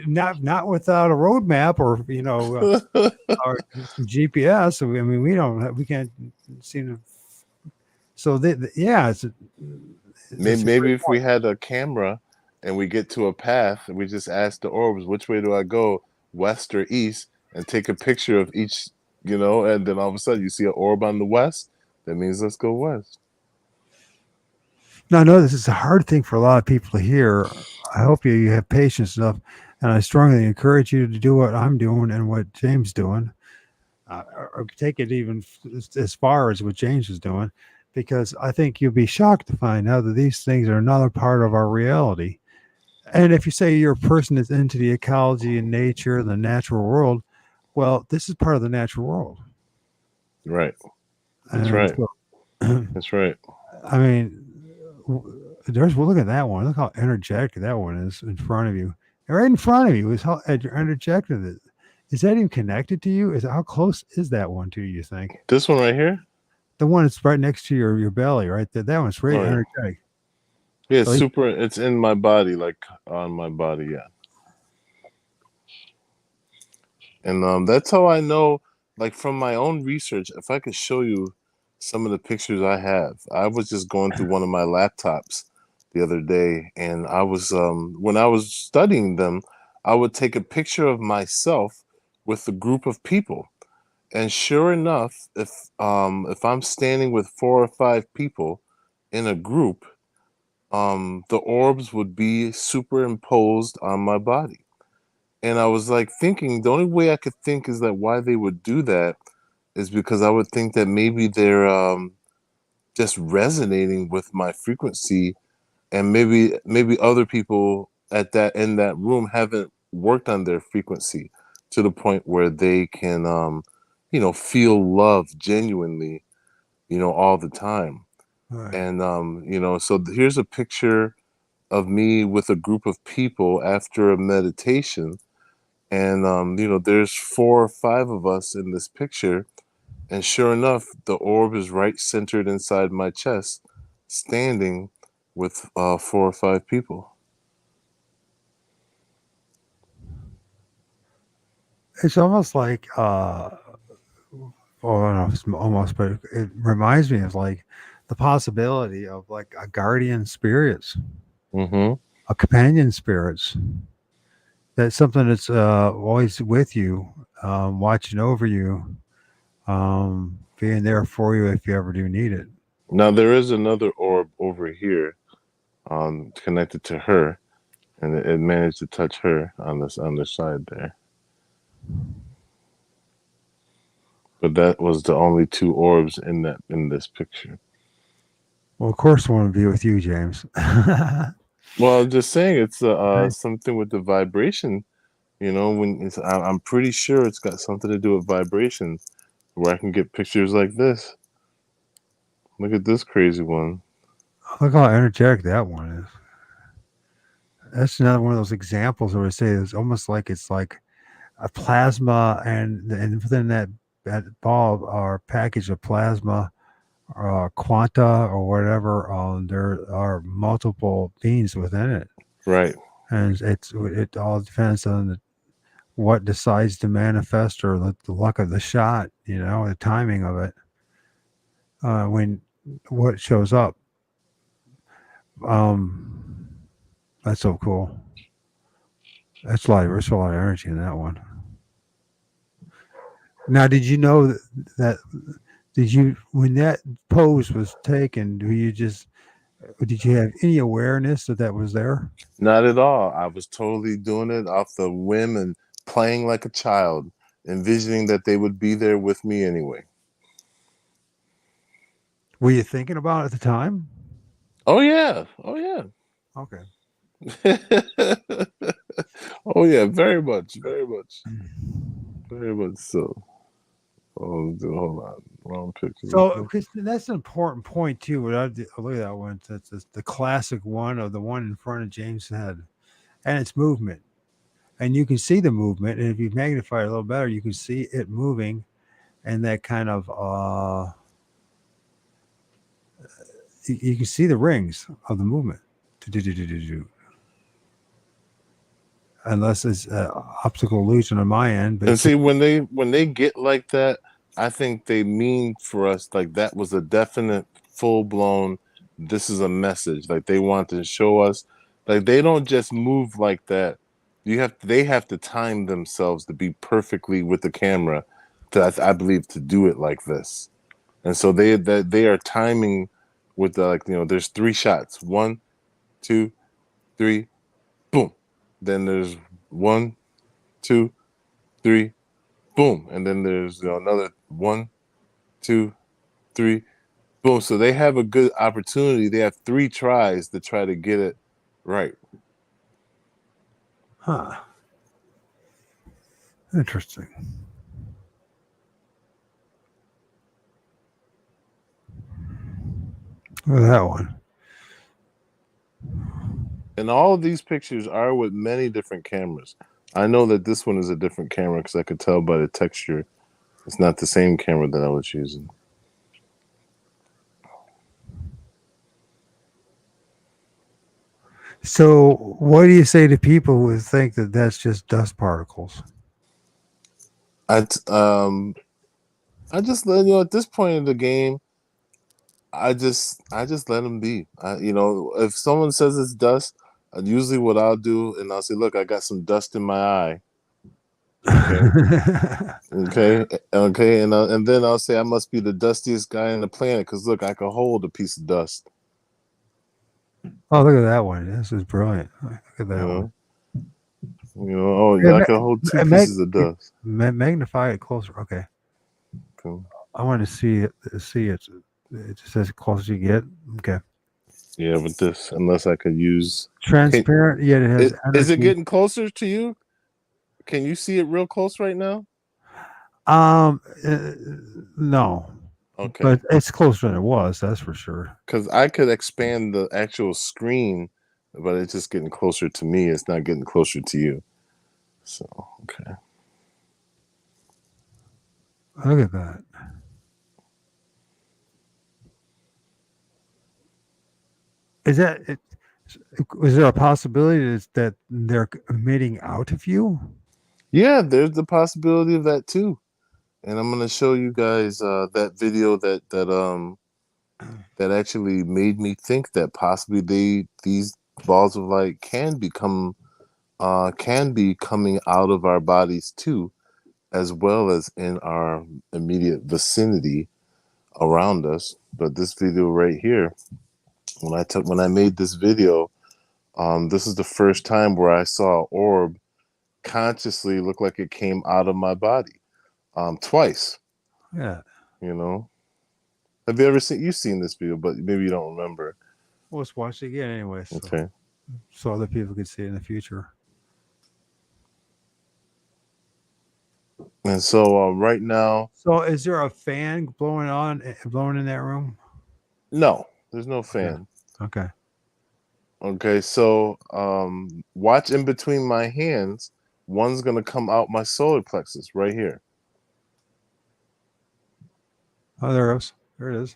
Not without a road map or or some GPS. I mean, we can't seem to. So yeah, That's a Maybe great if we had a camera and we get to a path, we just ask the orbs, which way do I go, west or east, and take a picture of each, and then all of a sudden you see an orb on the west. That means let's go west. Now, I know this is a hard thing for a lot of people to hear. I hope you have patience enough, and I strongly encourage you to do what I'm doing and what James doing, or take it even as far as what James is doing, because I think you'll be shocked to find out that these things are another part of our reality. And if you say you're a person that's into the ecology and nature, the natural world, well, this is part of the natural world. Right. That's And right. so, That's right. I mean, there's well, look at that one. Look how energetic that one is in front of you. Right in front of you is how energetic it is. Is that even connected to you? Is how close is that one to you? You think This one right here. the one that's right next to your belly, right there? That one's really Oh yeah. energetic. Yeah, it's At least super. It's in my body, like on my body. Yeah, and that's how I know. Like from my own research, if I could show you some of the pictures I have, I was just going through one of my laptops the other day, and I was when I was studying them, I would take a picture of myself with a group of people, and sure enough, if I'm standing with 4 or 5 people in a group, the orbs would be superimposed on my body. And I was like thinking, the only way I could think is that why they would do that is because I would think that maybe they're just resonating with my frequency, and maybe other people at that in that room haven't worked on their frequency to the point where they can feel love genuinely, all the time. right. And so here's a picture of me with a group of people after a meditation, and there's 4 or 5 of us in this picture, and sure enough the orb is right centered inside my chest, standing with 4 or 5 people. It's almost like well, I don't know if it's almost, but it reminds me of like the possibility of like a guardian spirits, Mm-hmm. a companion spirits. That's something that's always with you, watching over you, being there for you if you ever do need it. Now there is another orb over here, connected to her, and it managed to touch her on this other side there. But that was the only 2 orbs in this picture. Well, of course, I want to be with you, James. Well, I'm just saying it's Right. something with the vibration. When I'm pretty sure it's got something to do with vibration, where I can get pictures like this. Look at this crazy one. Look how energetic that one is. That's another one of those examples where I say it's almost like it's like a plasma, and within that ball or package of plasma, quanta or whatever, there are multiple beings within it, Right. and it all depends on what decides to manifest or the luck of the shot, the timing of it, when what shows up. Um, that's so cool. There's a lot of energy in that one. Now, did you know that did you when that pose was taken? Did you have any awareness that that was there? Not at all. I was totally doing it off the whim and playing like a child, envisioning that they would be there with me anyway. Were you thinking about it at the time? Oh yeah. Oh yeah. Okay. Oh yeah. Very much. Very much. Very much so. Oh, hold on. Wrong picture. So, Chris, that's an important point too. Look at that one. That's the classic one of the one in front of James' head, and it's movement, and you can see the movement. And if you magnify it a little better, you can see it moving, and that kind of you can see the rings of the movement. Do-do-do-do-do-do. Unless it's optical illusion on my end, but And it's see, when they get like that, I think they mean for us like that was a definite full blown. this is a message. Like they want to show us, like they don't just move like that. They have to time themselves to be perfectly with the camera to, I believe, to do it like this. And so they are timing with the, like, there's three shots. One, two, three, boom. Then there's one, two, three, boom. And then there's another one, two, three, boom. So they have a good opportunity. They have three tries to try to get it right. Huh. Interesting. Look at that one. And all of these pictures are with many different cameras. I know that this one is a different camera because I could tell by the texture. It's not the same camera that I was using. So, what do you say to people who think that that's just dust particles? I I just let at this point in the game, I just let them be. If someone says it's dust, usually what I'll do, and I'll say, look, I got some dust in my eye. Okay. Okay, and then I'll say I must be the dustiest guy on the planet because look, I can hold a piece of dust. Oh, look at that one. This is brilliant. Look at that You one. know, oh yeah, I can hold two pieces of dust. Magnify it closer. Okay. Okay. I want to see it. See it. It just says close as you get. Okay. Yeah, with this, unless I could use. Transparent, yet it has Is it energy. getting closer to you? Can you see it real close right now? Uh, no, Okay. but it's closer than it was. That's for sure. Because I could expand the actual screen, but it's just getting closer to me. It's not getting closer to you. So, okay. Look at that. Is that? Is there a possibility that they're emitting out of you? Yeah, there's the possibility of that too. And I'm gonna show you guys that video that actually made me think that possibly these balls of light can be coming out of our bodies too, as well as in our immediate vicinity around us. But this video right here, when I made this video, this is the first time where I saw an orb consciously look like it came out of my body. Twice. Yeah. You know, have you ever seen this video? But maybe you don't remember. Well, let's watch it again anyway, Okay. so other people can see it in the future. And so right now, So, is there a fan blowing in that room? no, there's no Okay. fan. Okay. Okay, so watch in between my hands. One's gonna come out my solar plexus right here. Oh, there it is. There it is.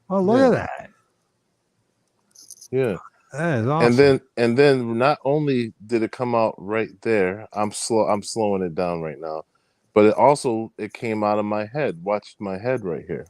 Oh, look Yeah, at that. yeah. That is awesome. And then not only did it come out right there, I'm slowing it down right now, but it came out of my head. Watch my head right here.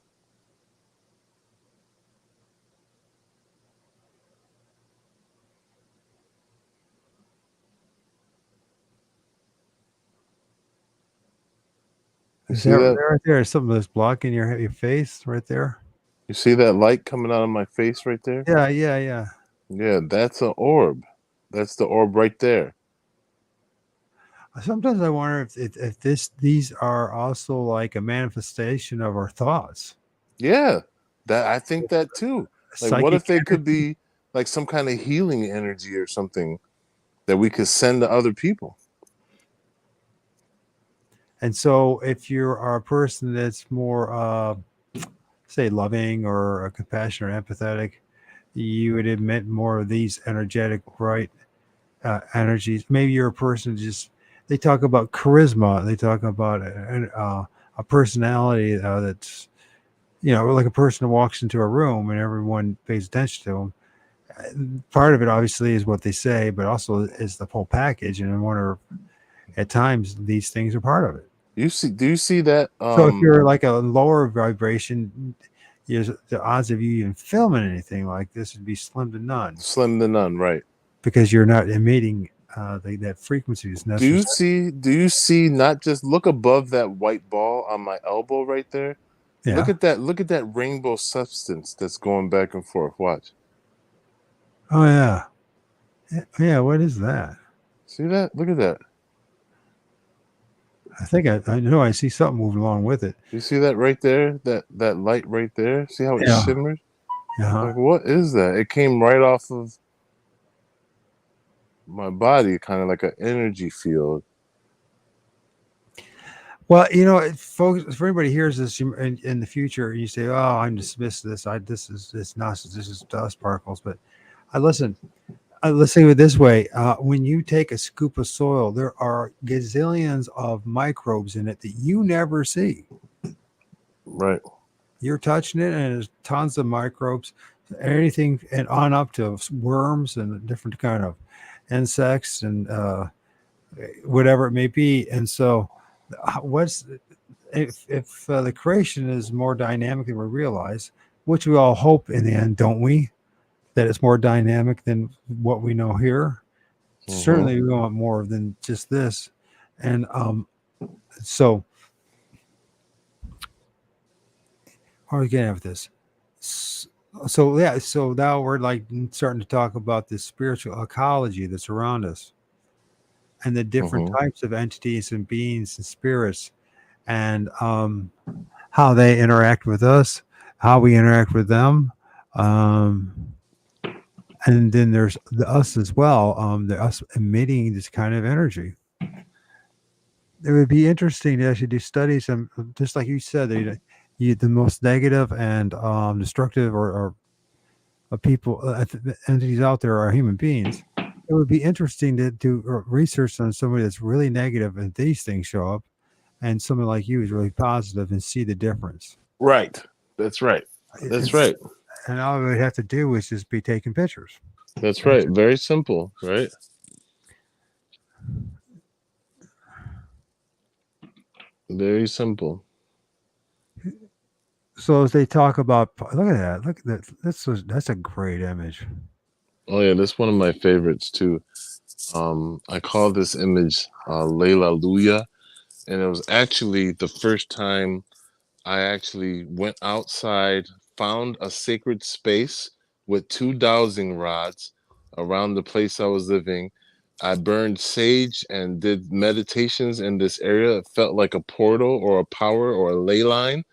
You Is see that that? right there? Something that's blocking your face right there? You see that light coming out of my face right there? Yeah, yeah, yeah. Yeah, that's an orb. That's the orb right there. Sometimes I wonder if these are also like a manifestation of our thoughts. Yeah, that I think that too. Like, what Psychic if they could energy. be like some kind of healing energy or something that we could send to other people? And so if you are a person that's more say loving or compassionate or empathetic, you would emit more of these energetic bright energies. Maybe you're a person just they talk about charisma. They talk about a personality that's like a person who walks into a room and everyone pays attention to them. Part of it obviously is what they say, but also is the whole package. And I wonder at times these things are part of it. Do you see that? So if you're like a lower vibration, the odds of you even filming anything like this would be slim to none Slim to none, right? because you're not emitting that frequency is Do you necessary. see? Do you see? Not just look above that white ball on my elbow right there. Look Yeah. at that. Look at that rainbow substance that's going back and forth. Watch. Oh yeah. Yeah. What is that? See that? Look at that. I think I know I see something moving along with it. You see that right there? That light right there. See how it Yeah. shimmers? Yeah. Like what is that? It came right off of my body, kind of like an energy field. Well, folks, if anybody hears this in the future, you say, "Oh, I'm dismiss this. This is nonsense. This is dust particles." But I listen. Let's say it this way: when you take a scoop of soil, there are gazillions of microbes in it that you never see. Right. You're touching it, and there's tons of microbes, anything, and on up to worms and different kind of insects and whatever it may be. And so, what's if the creation is more dynamic than we realize, which we all hope in the end, don't we? That it's more dynamic than what we know here. Mm-hmm. Certainly, we want more than just this. And so, how are we getting at this? So yeah, so now we're like starting to talk about the spiritual ecology that's around us and the different Mm-hmm. types of entities and beings and spirits and how they interact with us, how we interact with them. Um, and then there's the us as well, the us emitting this kind of energy. It would be interesting to actually do studies, and just like you said, the most negative and destructive or people entities out there are human beings. It would be interesting to do research on somebody that's really negative and these things show up, and someone like you is really positive and see the difference. Right. That's right. That's It's right. and all we have to do is just be taking pictures. That's That's right. Very simple. Right. Very simple. So as they talk about, look at that, look at that. That's a great image. Oh yeah, that's one of my favorites too. I call this image Layla Luya, and it was actually the first time I actually went outside, found a sacred space with two dowsing rods around the place I was living. I burned sage and did meditations in this area. It felt like a portal or a power or a ley line.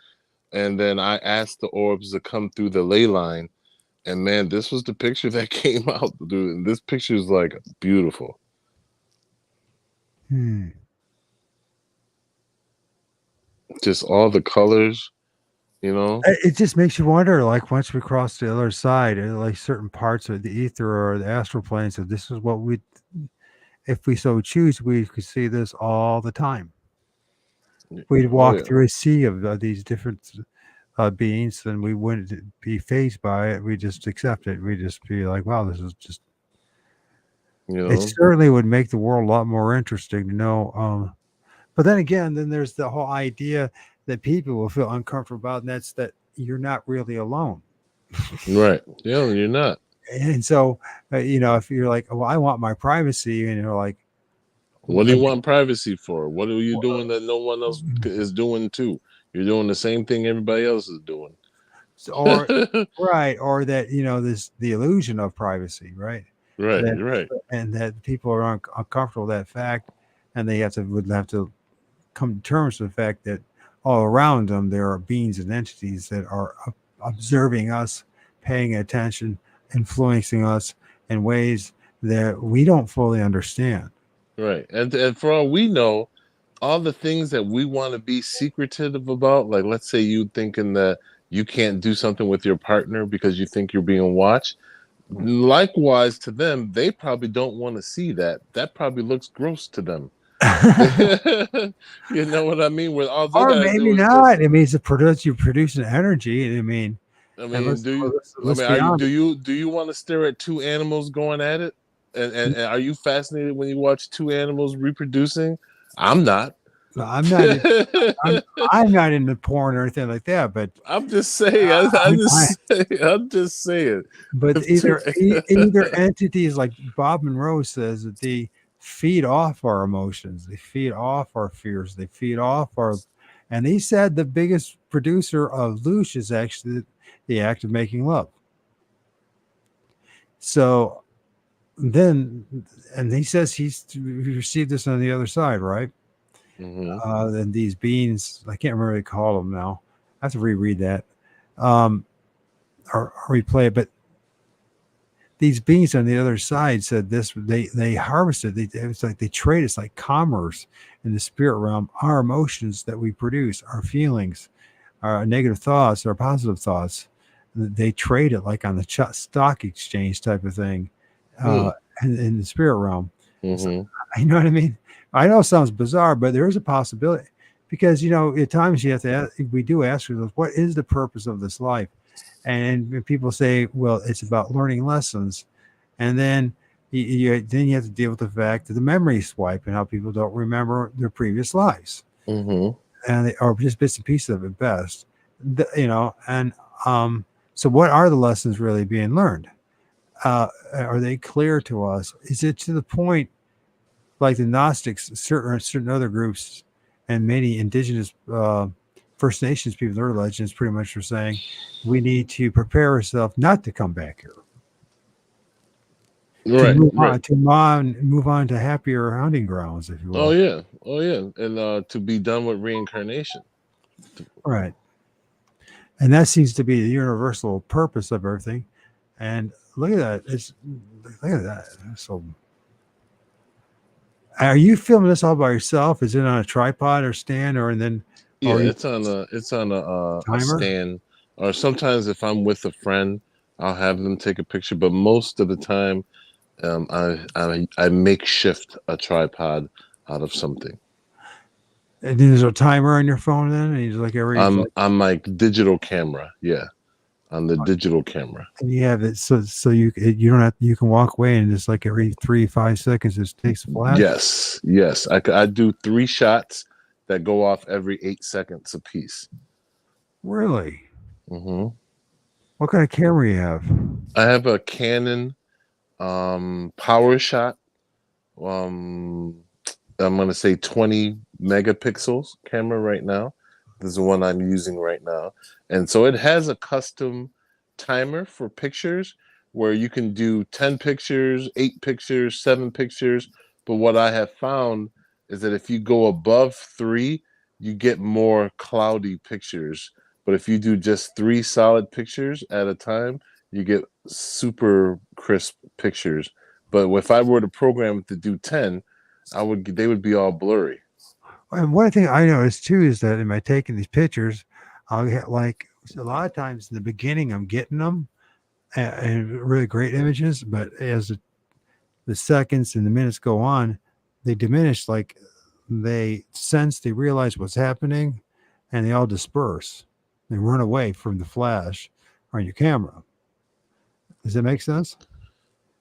And then I asked the orbs to come through the ley line. And man, this was the picture that came out, dude. And this picture is like beautiful. Hmm. Just all the colors, you know? It just makes you wonder, like once we cross the other side, like certain parts of the ether or the astral plane. So this is what we, if we so choose, we could see this all the time. We'd Oh walk yeah. through a sea of these different beings, then we wouldn't be phased by it. We just accept it. We just be like, wow, this is just. You It know? certainly would make the world a lot more interesting to know. But then again, then there's the whole idea that people will feel uncomfortable about, and that's that you're not really alone. Right. Yeah, you're not. And so, if you're like, well, I want my privacy, and you're like, What do you want privacy for? What are you doing that no one else is doing too? You're doing the same thing everybody else is doing. or right, or that this the illusion of privacy, right? Right, That right, and that people are uncomfortable with that fact, and they would have to come to terms with the fact that all around them there are beings and entities that are observing us, paying attention, influencing us in ways that we don't fully understand. right. And for all we know, all the things that we want to be secretive about, like let's say you thinking that you can't do something with your partner because you think you're being watched. Likewise to them, they probably don't want to see that. That probably looks gross to them. You know what I mean? Where all they Or gotta maybe do is not. listen. It means you produce an energy. I mean, I and mean, do you? I let's mean, be are you? honest. Do you want to stare at two animals going at it? And are you fascinated when you watch two animals reproducing? I'm not. No, I'm I'm not into porn or anything like that, but I'm just saying. I I'm just saying. but If two- either entities like Bob Monroe says that they feed off our emotions, they feed off our fears, they feed off our, and he said the biggest producer of loosh is actually the act of making love. So then, and he says he's received this on the other side, right? Mhm. And these beings, I can't remember what they call them now. I have to reread that um, or replay it, but these beings on the other side said this they harvested it was like they trade, it's like commerce in the spirit realm, our emotions that we produce, our feelings, our negative thoughts, our positive thoughts, they trade it like on the stock exchange type of thing, uh Mm. in the spirit realm. So, Mhm. you know what I mean? I know it sounds bizarre, but there is a possibility, because at times you have to we do ask ourselves, what is the purpose of this life? And people say, well, it's about learning lessons. And then then you have to deal with the fact that the memory swipe and how people don't remember their previous lives, Mhm. and they are just bits and pieces of it best. And um, so what are the lessons really being learned? Are they clear to us? Is it to the point like the Gnostics, certain other groups, and many indigenous First Nations people, their legends pretty much are saying we need to prepare ourselves not to come back here, to Right. Right. move on to happier hunting grounds, if you Oh will. yeah. Oh yeah. And to be done with reincarnation. Right. And that seems to be the universal purpose of everything. And look at that. Look at that. So are you filming this all by yourself? Is it on a tripod or stand, or and then Yeah, or you it's on a timer? stand, or sometimes if I'm with a friend, I'll have them take a picture. But most of the time, I makeshift a tripod out of something. And then there's a timer on your phone then, and you just like every like I'm like digital camera, yeah, on the digital camera. and you have it so you don't have, you can walk away and just like every 3 5 seconds it takes a flash. Yes, yes, I do 3 shots that go off every 8 seconds a piece. Really? Hmm. What kind of camera you have? I have a Canon power shot. Um, I'm gonna say 20 megapixels camera right now. This is the one I'm using right now. And so it has a custom timer for pictures where you can do 10 pictures, 8 pictures, 7 pictures. But what I have found is that if you go above 3, you get more cloudy pictures. But if you do just 3 solid pictures at a time, you get super crisp pictures. But if I were to program it to do 10, they would be all blurry. And one thing I noticed too is that in my taking these pictures, I'll get like a lot of times in the beginning I'm getting them and really great images, but as the seconds and the minutes go on, they diminish. Like they realize what's happening, and they all disperse. They run away from the flash on your camera. Does that make sense?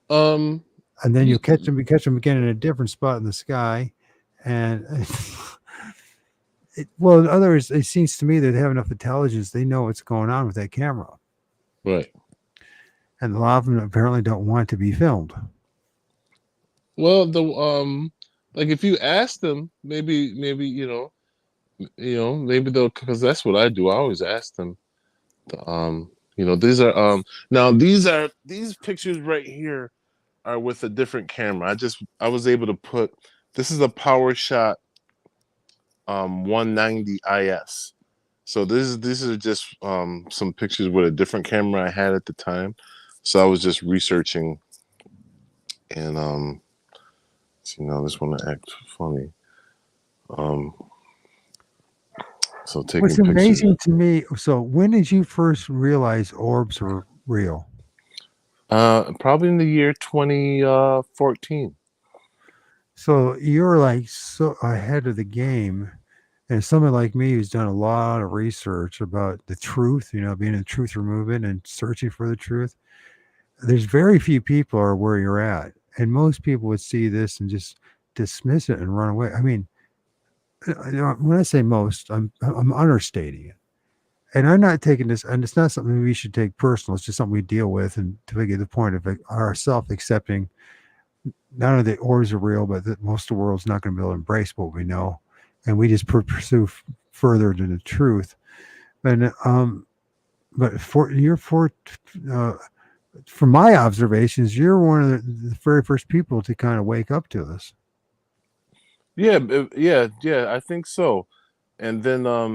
Um, And then y- you catch them again in a different spot in the sky, and well, in other words, it seems to me that they have enough intelligence. They know what's going on with that camera, right. and a lot of them apparently don't want to be filmed. Well, the like if you ask them, maybe maybe they'll, because that's what I do. I always ask them. These are now these pictures right here are with a different camera. I was able to put, this is a power shot 190 IS. So these are just some pictures with a different camera I had at the time. So I was just researching, and see, now this one act funny. Um, so taking What's pictures. amazing to me, so when did you first realize orbs were real? Probably in the year 2014. So you're like so ahead of the game. And someone like me who's done a lot of research about the truth, being in the truth movement and searching for the truth, there's very few people are where you're at. And most people would see this and just dismiss it and run away. I mean, when I say most, I'm understating it. And I'm not taking this, and it's not something we should take personal. It's just something we deal with, and to get the point of our self accepting not only that orbs are real, but that most of the world's not going to be able to embrace what we know, and we just pursue further to the truth. And but for you're uh, from my observations, you're one of the very first people to kind of wake up to this. Yeah, yeah. I think so. And then, I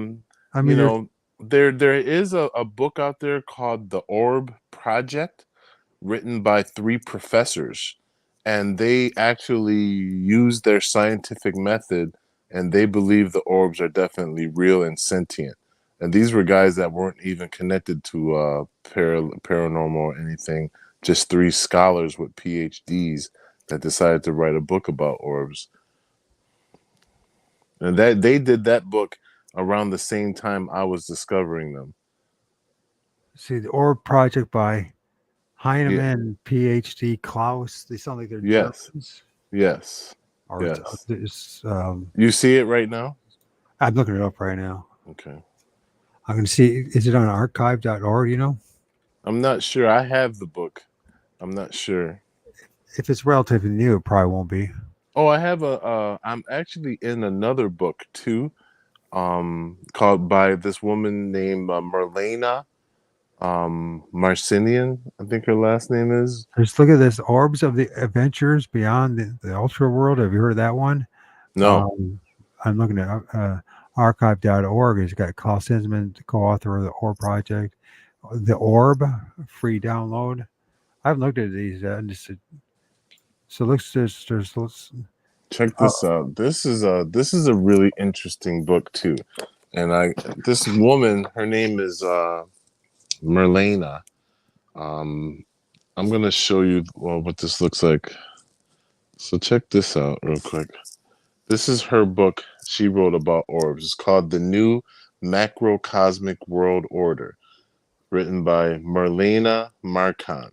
you mean, there's know, there is a book out there called the Orb Project, written by three professors, and they actually use their scientific method, and they believe the orbs are definitely real and sentient. And these were guys that weren't even connected to paranormal or anything, just three scholars with PhDs that decided to write a book about orbs. And that they did that book around the same time I was discovering them. see the Orb Project by Yeah. Heinemann, PhD Klaus. They sound like they're Yes. Germans, Yes. or Yes. it's, You see it right now? I'm looking it up right now. Okay. I'm going to see. Is it on archive.org? You know, I'm not sure. I have the book. I'm not sure. if it's relatively new, it probably won't be. Oh, I have a I'm actually in another book too, called by this woman named Merlena Marcinian, I think her last name is. Just look at this Orbs of the Adventures Beyond the Ultra World. Have you heard of that one? No. Um, I'm looking at archive.org. It's got Carl Sinsman, the co author of the Orb Project. The Orb, free download. I haven't looked at these. So looks there's Check uh, this out. This is a really interesting book too. And I this woman, her name is Merlena. Um I'm gonna show you what this looks like. So check this out real quick. This is her book she wrote about orbs. It's called The New Macrocosmic World Order, written by Merlena Marcon.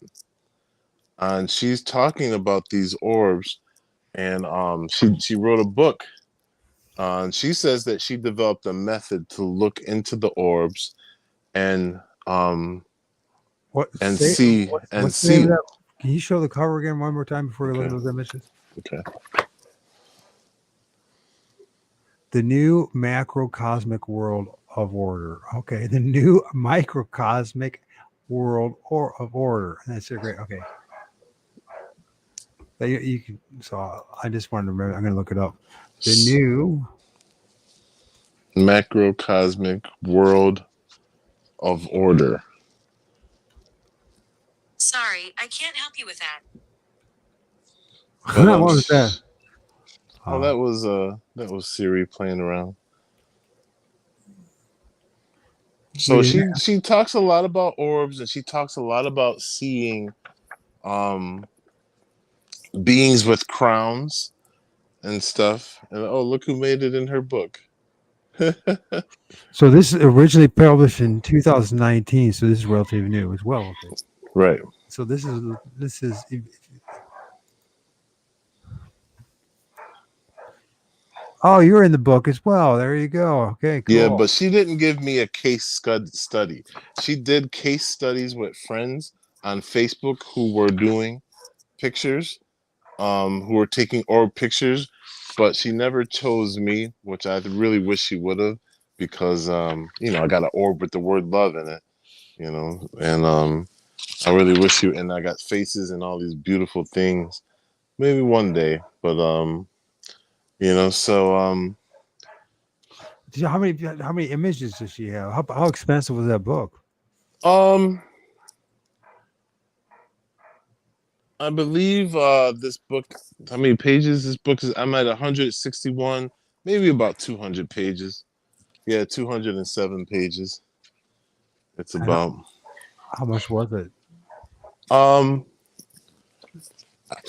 And she's talking about these orbs, and she wrote a book. And she says that she developed a method to look into the orbs and what and say see and what's the name of see. that? Can you show the cover again one more time before we look at Okay, those images? okay. The new macrocosmic world of order. Okay, the new microcosmic world or of order. That's a great. Okay, you can. So I just wanted to remember. I'm going to look it up. The new. Macrocosmic World of Order. Sorry, I can't help you with that. But What was that? oh, that was Siri playing around. So We she talks a lot about orbs, and she talks a lot about seeing um beings with crowns and stuff. And oh, look who made it in her book. So this is originally published in 2019. So this is relatively new as well. Okay. Right. So this is. Oh, you're in the book as well. There you go. Okay, Yeah, cool. but she didn't give me a study. She did case studies with friends on Facebook who were doing pictures, who were taking orb pictures, but she never chose me, which I really wish she would have, because you know, I got an orb with the word love in it, you know, and I really wish you, and I got faces and all these beautiful things. Maybe one day, but you know, so How many images does she have? How expensive was that book? um I believe this book, how many pages this book is? I'm at 161, maybe about 200 pages. Yeah, 207 pages. It's And about how much was it? um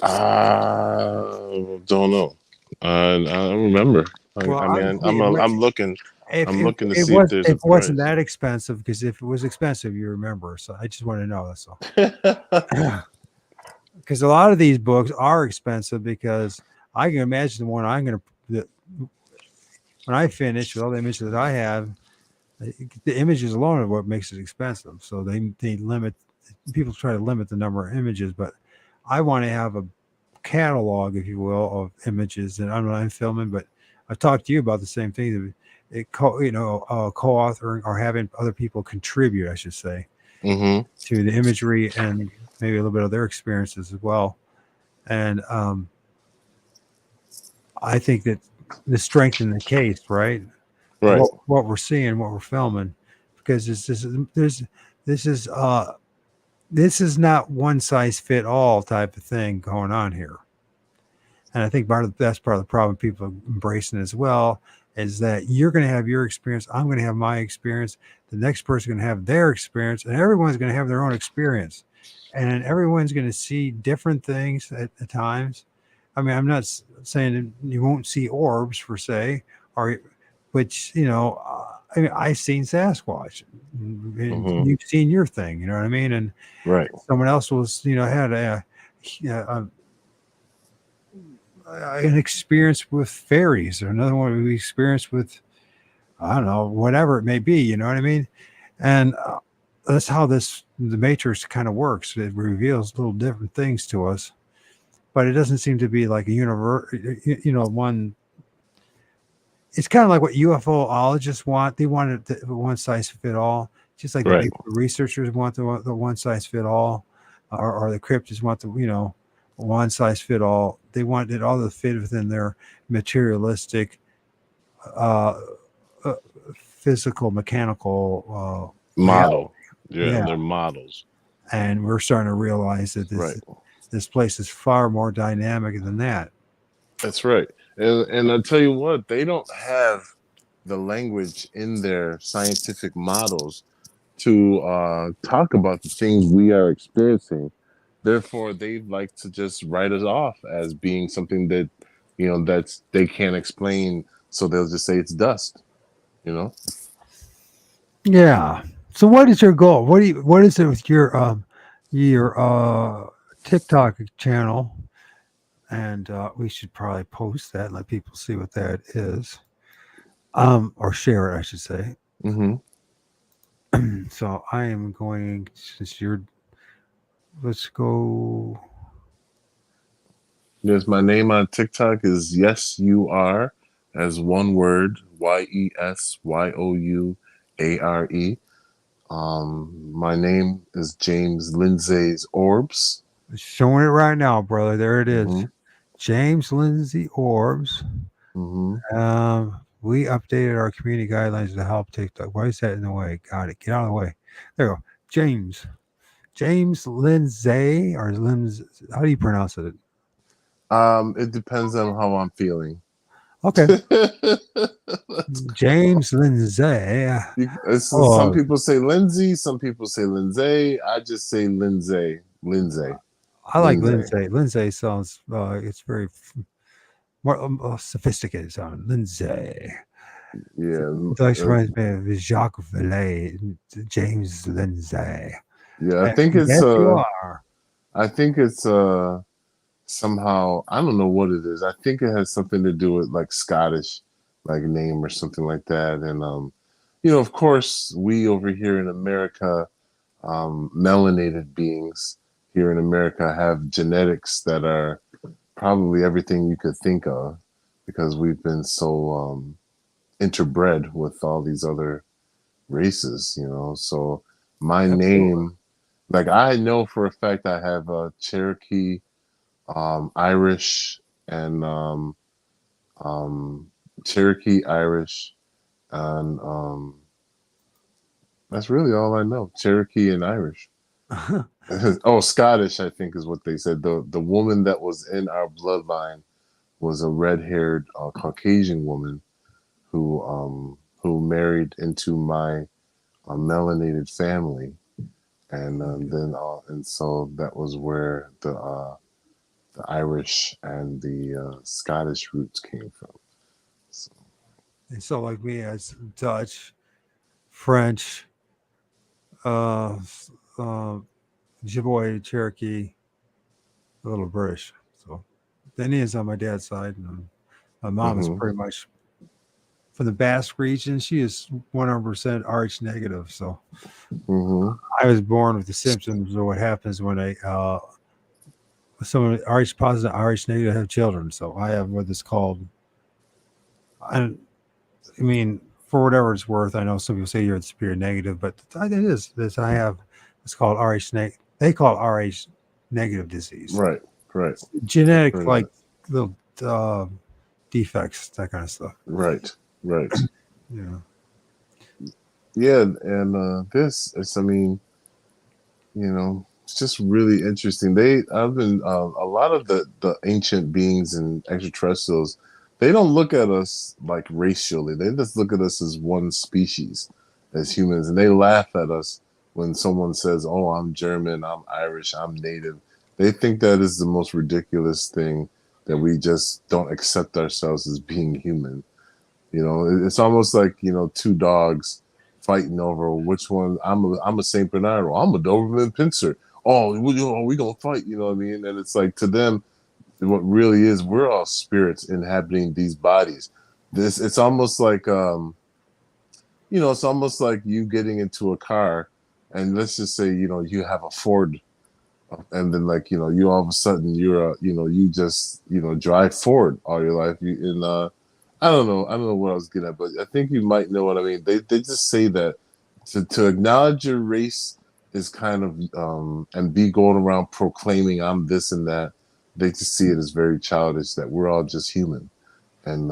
I don't know. I don't remember. Well, I mean, obviously, it went, if I'm if looking to it see if was there's if a it wasn't price. that expensive, because if it was expensive, you remember. So I just want to know. That's all. Because a lot of these books are expensive, because I can imagine the one I'm going to when I finish with all the images that I have, the images alone are what makes it expensive. So they limit, people try to limit the number of images, but I want to have a catalog, if you will, of images that I'm filming. But I talked to you about the same thing. Co-authoring or having other people contribute, I should say, Mm-hmm. to the imagery and maybe a little bit of their experiences as well. And I think that the strength in the case, right? Right. What we're seeing, what we're filming, because this is this is not one size fit all type of thing going on here. And I think that's part of the problem people embracing as well is that you're going to have your experience, I'm going to have my experience, the next person going to have their experience, and everyone's going to have their own experience, and everyone's going to see different things at times. I mean, I'm not saying that you won't see orbs per se, or which I mean, I've seen Sasquatch, and Mm-hmm. you've seen your thing. You know what I mean? And Right. someone else was, had a an experience with fairies, or another one we experienced with, I don't know, whatever it may be. You know what I mean? And that's how the matrix kind of works. It reveals little different things to us, but it doesn't seem to be like a one. It's kind of like what UFOologists want. They want it one size fit all, just like the Right. Bigfoot researchers want the one size fit all, or the cryptids want the one size fit all. They want it all to fit within their materialistic, uh, uh, physical, mechanical reality. Model. Yeah, Yeah, they're models. and we're starting to realize that Right. this place is far more dynamic than that. That's right. And I'll tell you what, they don't have the language in their scientific models to talk about the things we are experiencing. Therefore, they like to just write us off as being something that, that's they can't explain. So they'll just say it's dust, you know? Yeah. So what is your goal? What is it with your TikTok channel? And we should probably post that and let people see what that is. Or share it, I should say. Mm-hmm. So I am going, since you're, let's go. Yes, my name on TikTok is Yes You Are, as one word, YesYoUAre. My name is James Lindsay's Orbs. Showing it right now, brother. There it is. Mm-hmm. James Lindsay Orbs. Mm-hmm. We updated our community guidelines to help TikTok. Why is that in the way? Got it. Get out of the way. There you go. James Lindsay, or Lims. How do you pronounce it? It depends on how I'm feeling. Okay. That's cool. James Lindsay. Some Oh, people say Lindsay, some people say Lindsay. I just say Lindsay. Lindsay. I like Lindsay. Lindsay. Lindsay sounds, it's very more sophisticated sound. Lindsay. Yeah. It always reminds me of Jacques Vallée, James Lindsay. Yeah. I And think it's yes, you are. I think it's somehow, I don't know what it is. I think it has something to do with like Scottish like name or something like that. And of course we over here in America, melanated beings here in America have genetics that are probably everything you could think of because we've been so interbred with all these other races. So my Absolutely. name, like I know for a fact I have a Cherokee, Irish, and um, Cherokee, Irish, and that's really all I know. Cherokee and Irish. Oh, Scottish, I think is what they said. The woman that was in our bloodline was a red-haired Caucasian woman who married into my melanated family, and and so that was where the Irish and the Scottish roots came from. So, And so, like me, as Dutch, French, uh, uh, Ojibwe, Cherokee, a little British. So the Indians on my dad's side, and my mom is mhm. pretty much from the Basque region. She is 100% RH negative. So Hmm. I was born with the symptoms of what happens when someone RH positive, RH negative have children. So I have what is called. I mean, for whatever it's worth, I know some people say you're spirit negative, but it is this. I have it's called RH negative. They call it RH negative disease. Right. Right. I've Genetic, heard of like that. little defects, that kind of stuff. Right. Right. Yeah. Yeah. And this, it's, I mean, it's just really interesting. I've been, a lot of the ancient beings and extraterrestrials, they don't look at us like racially. They just look at us as one species, as humans, and they laugh at us when someone says, "Oh, I'm German, I'm Irish, I'm Native." They think that is the most ridiculous thing, that we just don't accept ourselves as being human. It's almost like, two dogs fighting over which one. I'm a Saint Bernardo. I'm a Doberman Pinscher. Oh, we gonna fight. You know what I mean? And it's like, to them, what really is, we're all spirits inhabiting these bodies. It's almost like, it's almost like you getting into a car, and let's just say, you have a Ford, and then, like, you all of a sudden, you just, drive Ford all your life. I don't know what I was getting at, but I think you might know what I mean. They just say that to acknowledge your race is kind of, and be going around proclaiming I'm this and that. They just see it as very childish, that we're all just human, and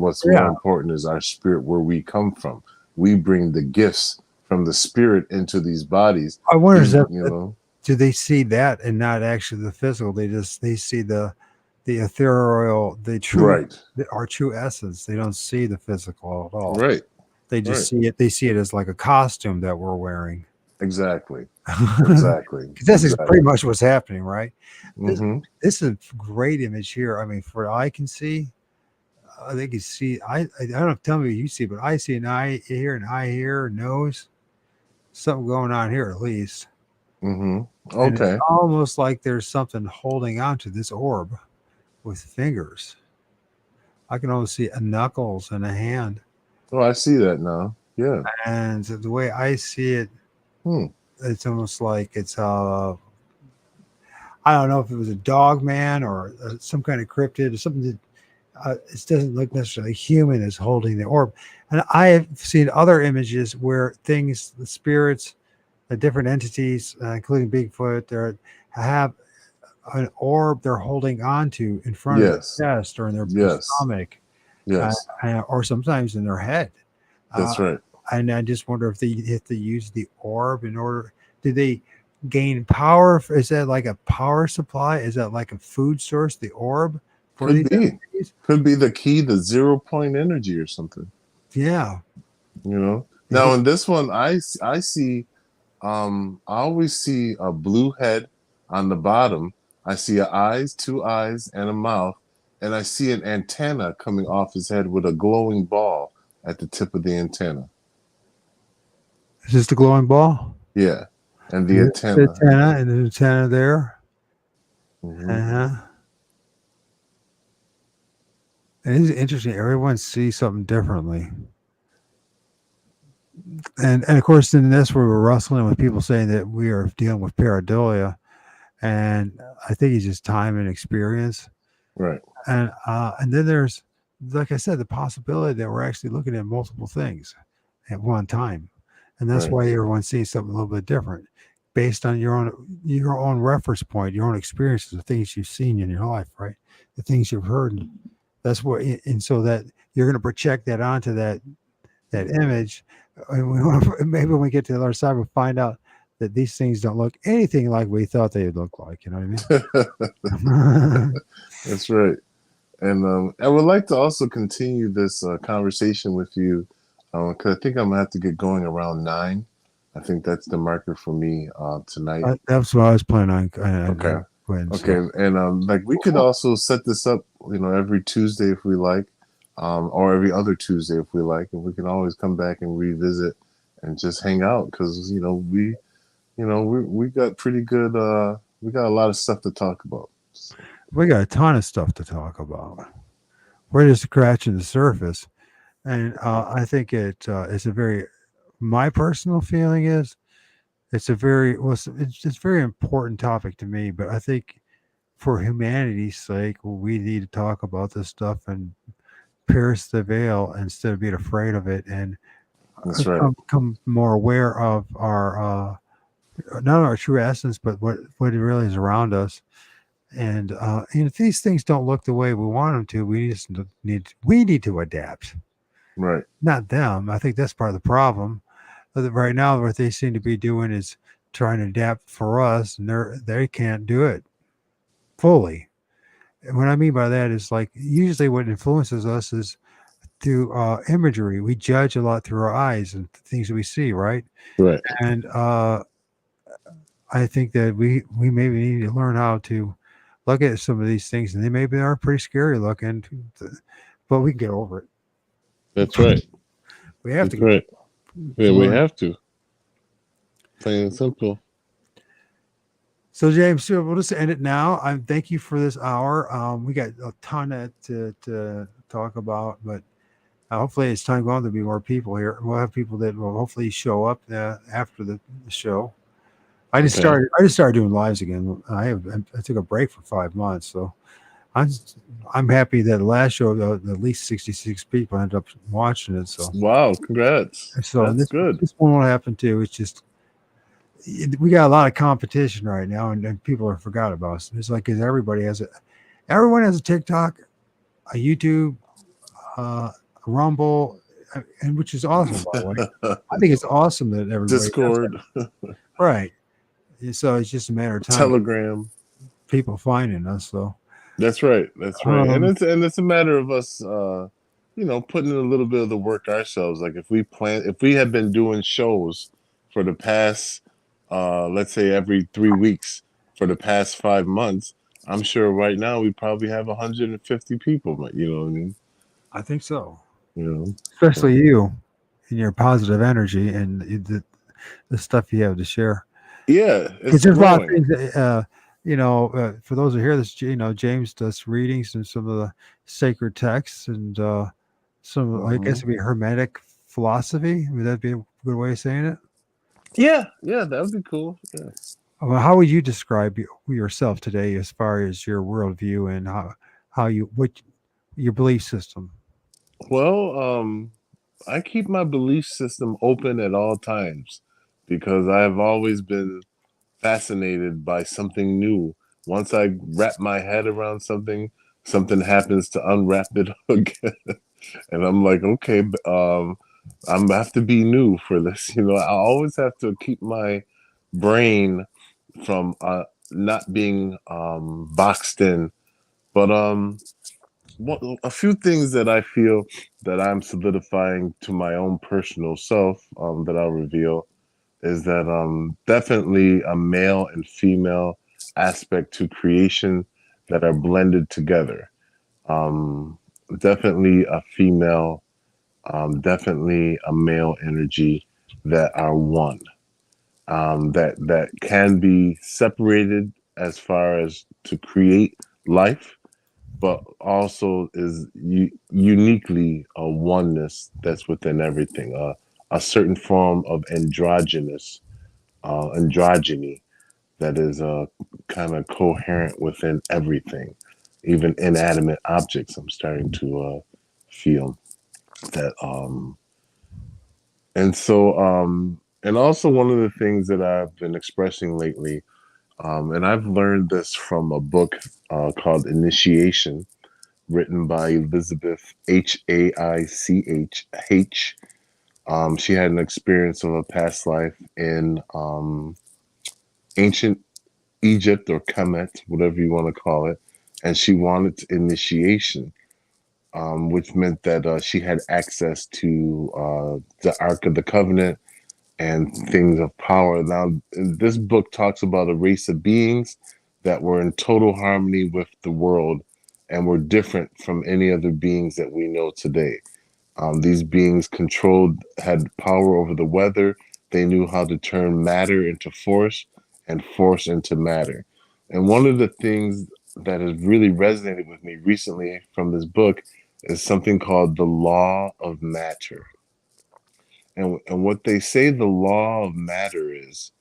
what's more Yeah. important is our spirit, where we come from. We bring the gifts from the spirit into these bodies. I wonder is These, that do they see that and not actually the physical? They see the ethereal, right, our true essence. They don't see the physical at all. right, They just right, see it. They see it as like a costume that we're wearing. exactly, Because exactly, this is pretty exactly. much what's happening, right? This Hmm. this is a great image here. I mean, for I can see, I think you see. I don't know, tell me what you see, but I see an eye here, an eye here, a nose, something going on here at least, Hmm. and it's Okay. almost like there's something holding on to this orb with fingers. I can almost see a knuckles and a hand, Oh, I see that now. Yeah. and the way I see it, Hmm. it's almost like it's I don't know if it was a dog man or some kind of cryptid or something that it doesn't look necessarily human as holding the orb. And I have seen other images where things, the spirits, the different entities, including Bigfoot, they have an orb they're holding on to in front of their Yes. chest or in their Yes. stomach, Yes. or sometimes in their head. Uh, That's right. and I just wonder if they use the orb in order. Do they gain power? Is that like a power supply? Is that like a food source? The orb for Could these be. entities? Could be the key to 0 point energy or something. Yeah. Now in this one, I see. I always see a blue head on the bottom. I see eyes, two eyes, and a mouth, and I see an antenna coming off his head with a glowing ball at the tip of the antenna. Is this the glowing ball? Yeah, and the Here's the antenna. antenna and the antenna there. Hmm. Uh-huh. It is interesting. Everyone sees something differently. And of course, in this, we were wrestling with people saying that we are dealing with pareidolia. And I think it's just time and experience. Right, And then there's, like I said, the possibility that we're actually looking at multiple things at one time. And that's right, why everyone's seeing something a little bit different based on your own reference point, your own experiences, the things you've seen in your life, right? The things you've heard. That's what, and so that you're going to project that onto that image. And maybe when we get to the other side, we'll find out that these things don't look anything like we thought they would look like. You know what I mean? that's right. And I would like to also continue this conversation with you, because I think I'm gonna have to get going around 9. I think that's the marker for me tonight. That's what I was planning Okay. on doing. Okay. So And like, we could also set this up, every Tuesday if we like, or every other Tuesday if we like, and we can always come back and revisit and just hang out, because we got pretty good. We got a lot of stuff to talk about. we got a ton of stuff to talk about. We're just scratching the surface. And I think it's a very, my personal feeling is it's a very, well, it's a very important topic to me, but I think for humanity's sake, we need to talk about this stuff and pierce the veil instead of being afraid of it, and That's right. become more aware of our not our true essence, but what it really is around us. And if these things don't look the way we want them to, we need to adapt, Right. not them. I think that's part of the problem. Right now, what they seem to be doing is trying to adapt for us, and they can't do it fully. And what I mean by that is like usually what influences us is through imagery. We judge a lot through our eyes and things that we see, right? Right. And I think that we maybe need to learn how to look at some of these things, and they maybe are pretty scary looking, but we can get over That's right. it. We have to That's get right. Yeah, to we learn. have to. Plain and simple. So James, so we'll just end it now. Thank you for this hour. We got a ton to talk about, but hopefully as time goes on, there'll be more people here. We'll have people that will hopefully show up after the show. Okay. I just started doing lives again. I took a break for 5 months, so I'm I'm happy that the last show at least 66 people ended up watching it. Wow. Congrats. So That's good. this one will happen too. It's just we got a lot of competition right now, and people are forgot about us. It's like 'cause everyone has a TikTok, a YouTube, a Rumble, and which is awesome by the way. I think it's awesome that everybody does that. Discord, Right. So it's just a matter of time Telegram. people finding us. So That's right. That's right. um, And it's a matter of us putting in a little bit of the work ourselves. Like if we had been doing shows for the past let's say every 3 weeks for the past 5 months, I'm sure right now we probably have 150 people, but you know what I mean? I think so. You know. Especially So you and your positive energy and the stuff you have to share. yeah, Because it's there's a lot of growing. things that, for those who hear this, James does readings and some of the sacred texts and some, I guess Hmm. it'd be Hermetic philosophy. Would that be a good way of saying it? Yeah, yeah, that would be cool. Yeah. Well, how would you describe yourself today as far as your worldview and what your belief system? Well, I keep my belief system open at all times because I have always been fascinated by something new. Once I wrap my head around something, something happens to unwrap it again, and I'm like, okay, I'm have to be new for this. You know, I always have to keep my brain from not being boxed in. But a few things that I feel that I'm solidifying to my own personal self that I'll reveal is that definitely a male and female aspect to creation that are blended together. Um, Definitely a female, definitely a male energy that are one. That can be separated as far as to create life, but also is uniquely a oneness that's within everything. A certain form of androgyny that is kind of coherent within everything, even inanimate objects. I'm starting to feel that, and also one of the things that I've been expressing lately, and I've learned this from a book called Initiation, written by Elizabeth Haich. She had an experience of a past life in ancient Egypt or Kemet, whatever you want to call it, and she wanted initiation, which meant that she had access to the Ark of the Covenant and things of power. Now, this book talks about a race of beings that were in total harmony with the world and were different from any other beings that we know today. These beings had power over the weather. They knew how to turn matter into force and force into matter. And one of the things that has really resonated with me recently from this book is something called the law of matter. And what they say the law of matter is,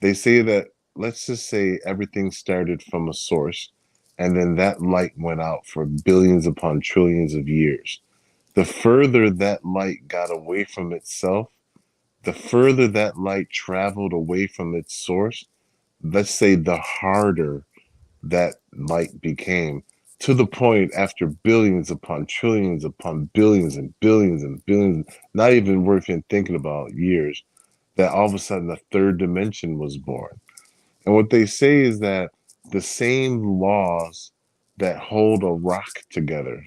they say that, let's just say everything started from a source, and then that light went out for billions upon trillions of years. The further that light got away from itself, the further that light traveled away from its source, let's say the harder that light became, to the point after billions upon billions and billions and billions, not even worth in thinking about years, that all of a sudden the third dimension was born. And what they say is that the same laws that hold a rock together,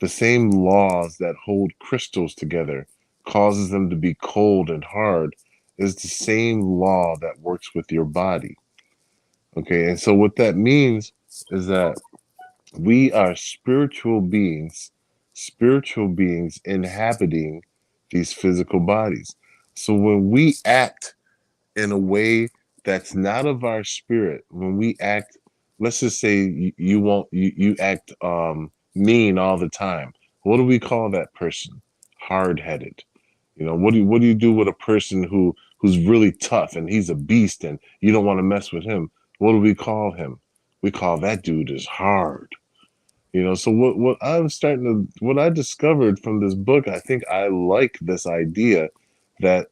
the same laws that hold crystals together, causes them to be cold and hard, is the same law that works with your body. Okay, and so what that means is that we are spiritual beings inhabiting these physical bodies. So when we act in a way that's not of our spirit, when we act, let's just say you won't you act mean all the time. What do we call that person? Hard headed. What do you do with a person who's really tough and he's a beast and you don't want to mess with him? What do we call him? We call that dude is hard. So what I discovered from this book, I think I like this idea that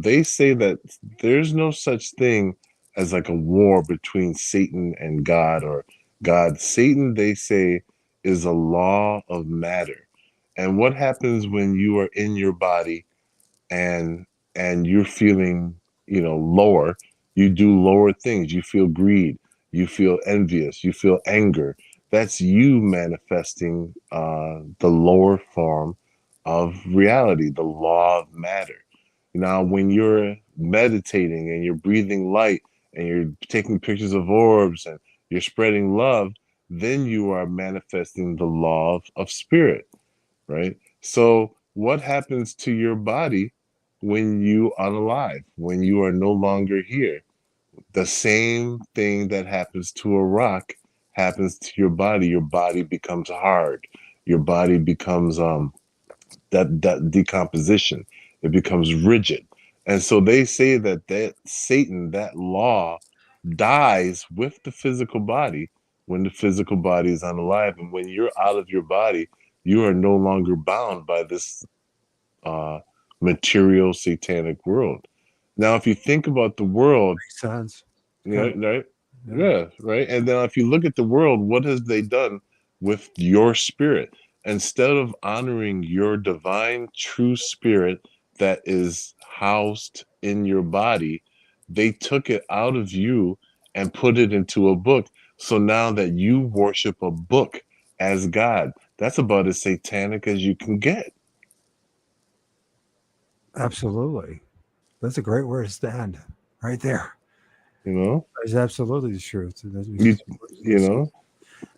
they say that there's no such thing as like a war between Satan and God, or God. Satan, they say, is a law of matter. And what happens when you are in your body and you're feeling, lower, you do lower things. You feel greed, you feel envious, you feel anger. That's you manifesting the lower form of reality, the law of matter. Now, when you're meditating and you're breathing light and you're taking pictures of orbs and you're spreading love, then you are manifesting the law of spirit, right? So, what happens to your body when you unalive, when you are no longer here? The same thing that happens to a rock happens to your body. Your body becomes hard. Your body becomes that decomposition. It becomes rigid. And so they say that Satan, that law, dies with the physical body when the physical body is unalive. And when you're out of your body, you are no longer bound by this uh, material satanic world. Now, if you think about the world, Makes sense. yeah, Kind right, of, yeah. yeah, right. And then if you look at the world, what has they done with your spirit? Instead of honoring your divine true spirit that is housed in your body, they took it out of you and put it into a book. So now that you worship a book as God, that's about as satanic as you can get. Absolutely. That's a great word to stand right there. You know, It's absolutely the truth. you you know,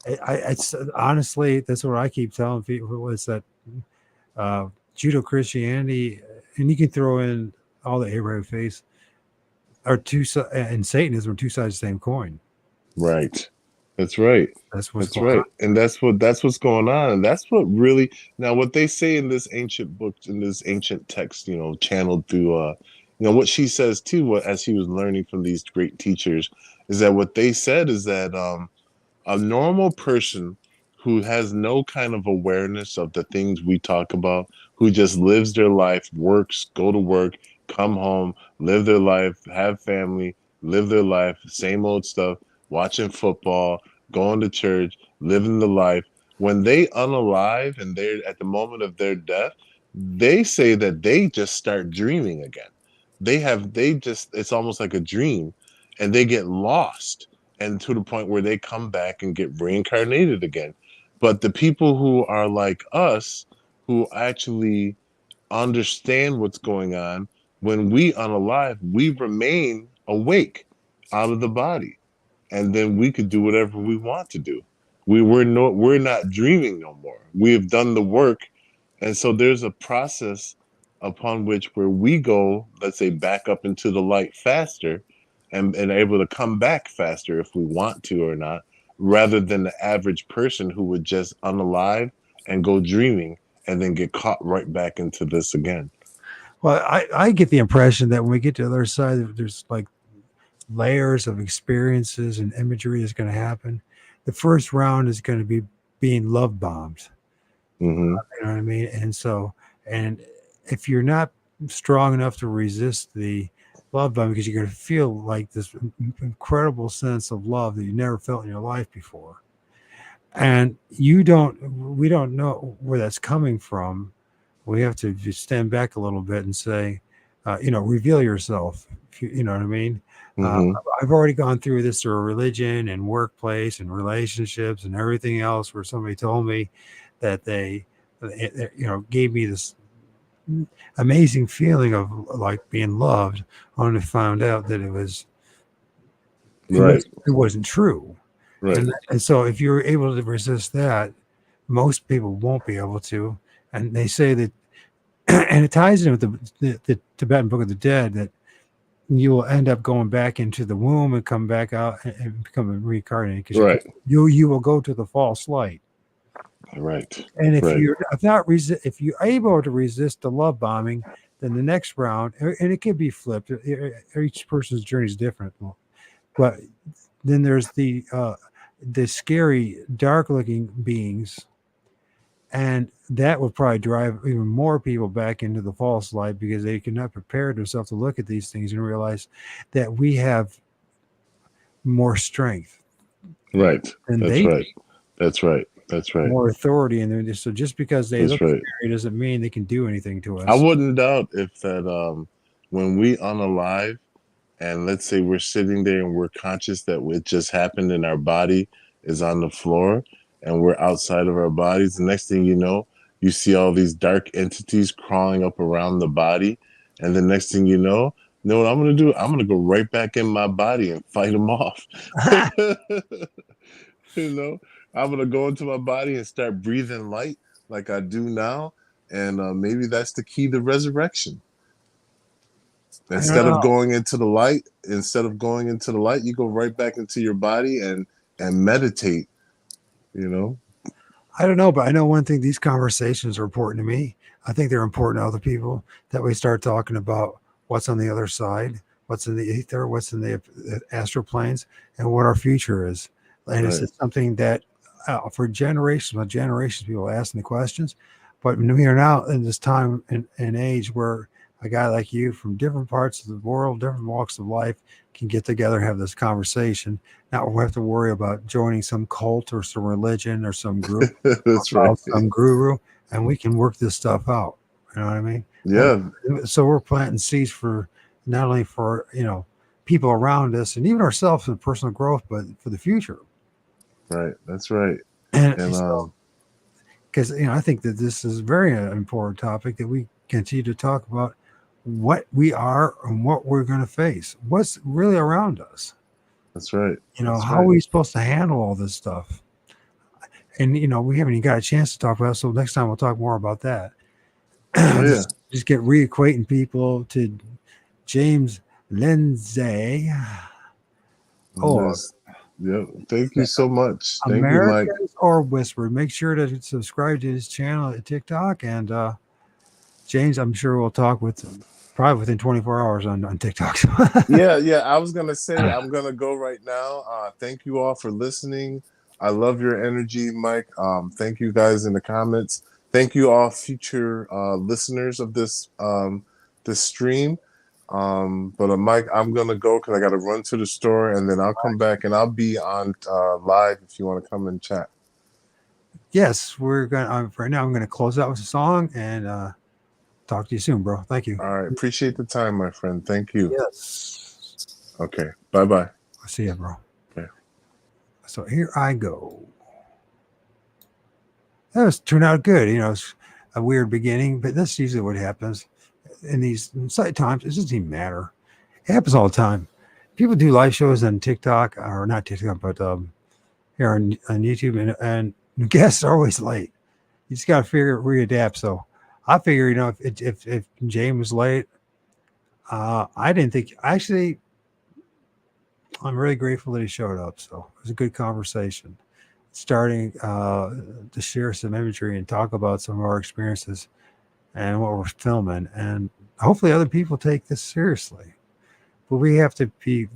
It's honestly, that's what I keep telling people is that uh, Judo Christianity, and you can throw in all the Abraham faiths, are and Satanism are two sides of the same coin. right. That's right. That's what's That's going on. right. And that's what's going on. And that's what really, now what they say in this ancient book, in this ancient text, channeled through what she says too, as she was learning from these great teachers, is that what they said is that a normal person who has no kind of awareness of the things we talk about, who just lives their life, works, go to work, come home, live their life, have family, live their life, same old stuff, watching football, going to church, living the life. When they unalive and they're at the moment of their death, they say that they just start dreaming again. It's almost like a dream, and they get lost, and to the point where they come back and get reincarnated again. But the people who are like us, who actually understand what's going on, when we unalive, we remain awake out of the body, and then we could do whatever we want to do. We're not dreaming no more. We have done the work, and so there's a process upon which where we go, let's say, back up into the light faster, and able to come back faster if we want to or not, rather than the average person who would just unalive and go dreaming and then get caught right back into this again. Well, I get the impression that when we get to the other side, there's like layers of experiences and imagery is going to happen. The first round is going to be being love bombed. Hmm. You know what I mean? And so, and if you're not strong enough to resist the love bomb, because you're going to feel like this incredible sense of love that you never felt in your life before, and we don't know where that's coming from. We have to just stand back a little bit and say, reveal yourself. You know what I mean? Uh, Hmm. I've already gone through this through religion and workplace and relationships and everything else, where somebody told me that gave me this amazing feeling of like being loved, only to find out that Right. it wasn't true. Right. And so if you're able to resist that, most people won't be able to. And they say that, and it ties in with the Tibetan Book of the Dead, that you will end up going back into the womb and come back out and become reincarnated, because Right. you will go to the false light. Right. And if Right. you're if not if you're able to resist the love bombing, then the next round, and it can be flipped. Each person's journey is different, but then there's the scary, dark-looking beings, and that would probably drive even more people back into the false light, because they cannot prepare themselves to look at these things and realize that we have more strength Right. than That's they do, right. That's right. That's right. more authority, and so just because they That's look right. scary doesn't mean they can do anything to I us. wouldn't doubt if that when we unalive and let's say we're sitting there and we're conscious that it just happened and our body is on the floor and we're outside of our bodies, the next thing you know, you see all these dark entities crawling up around the body, and the next thing you know what I'm gonna do? I'm gonna go right back in my body and fight them off. You know, I'm gonna go into my body and start breathing light like I do now, and maybe that's the key to resurrection. I don't Instead of know. going into the light, you go right back into your body and meditate. You know, I don't know, but I know one thing: these conversations are important to me. I think they're important to other people, that we start talking about what's on the other side, what's in the ether, what's in the astral planes, and what our future is. And it's right, just something that for generations, people asking the questions. But we are now in this time and age where a guy like you from different parts of the world, different walks of life, can get together and have this conversation. Now we have to worry about joining some cult or some religion or some group, that's right. some guru, and we can work this stuff out. You know what I mean? Yeah, So we're planting seeds for not only for people around us and even ourselves in personal growth, but for the future. right. That's right. And And so, because I think that this is a very important topic, that we continue to talk about what we are and what we're going to face, what's really around us. that's right. That's How are right. we supposed to handle all this stuff? And we haven't even got a chance to talk about it, so next time we'll talk more about that. Oh yeah. Just get reacquainting people to James Lindsay, or Yes. Yep. Thank you so much. Thank you, Mike. Americans or Whisper. Make sure to subscribe to his channel at TikTok. And James, I'm sure we'll talk with probably within 24 hours on TikTok. Yeah, yeah. I was gonna say I'm gonna go right now. Thank you all for listening. I love your energy, Mike. Thank you guys in the comments. Thank you all future listeners of this stream. But Mike, I'm gonna go because I got to run to the store, and then I'll come back and I'll be on live if you want to come and chat. Yes, we're going to, right now, I'm going to close out with a song and talk to you soon, bro. Thank you. All right, appreciate the time, my friend. Thank you. Yes. Okay, bye bye. I'll see you, bro. Okay. So here I go. That was turned out good. It's a weird beginning, but that's usually what happens in these side times. It doesn't even matter. It happens all the time. People do live shows on TikTok, or not TikTok, but here on YouTube, and guests are always late. You just got to figure readapt. So I figure, if James was late, I didn't think actually. I'm really grateful that he showed up. So it was a good conversation. starting to share some imagery and talk about some of our experiences and what we're filming. And hopefully other people take this seriously. But we have to be,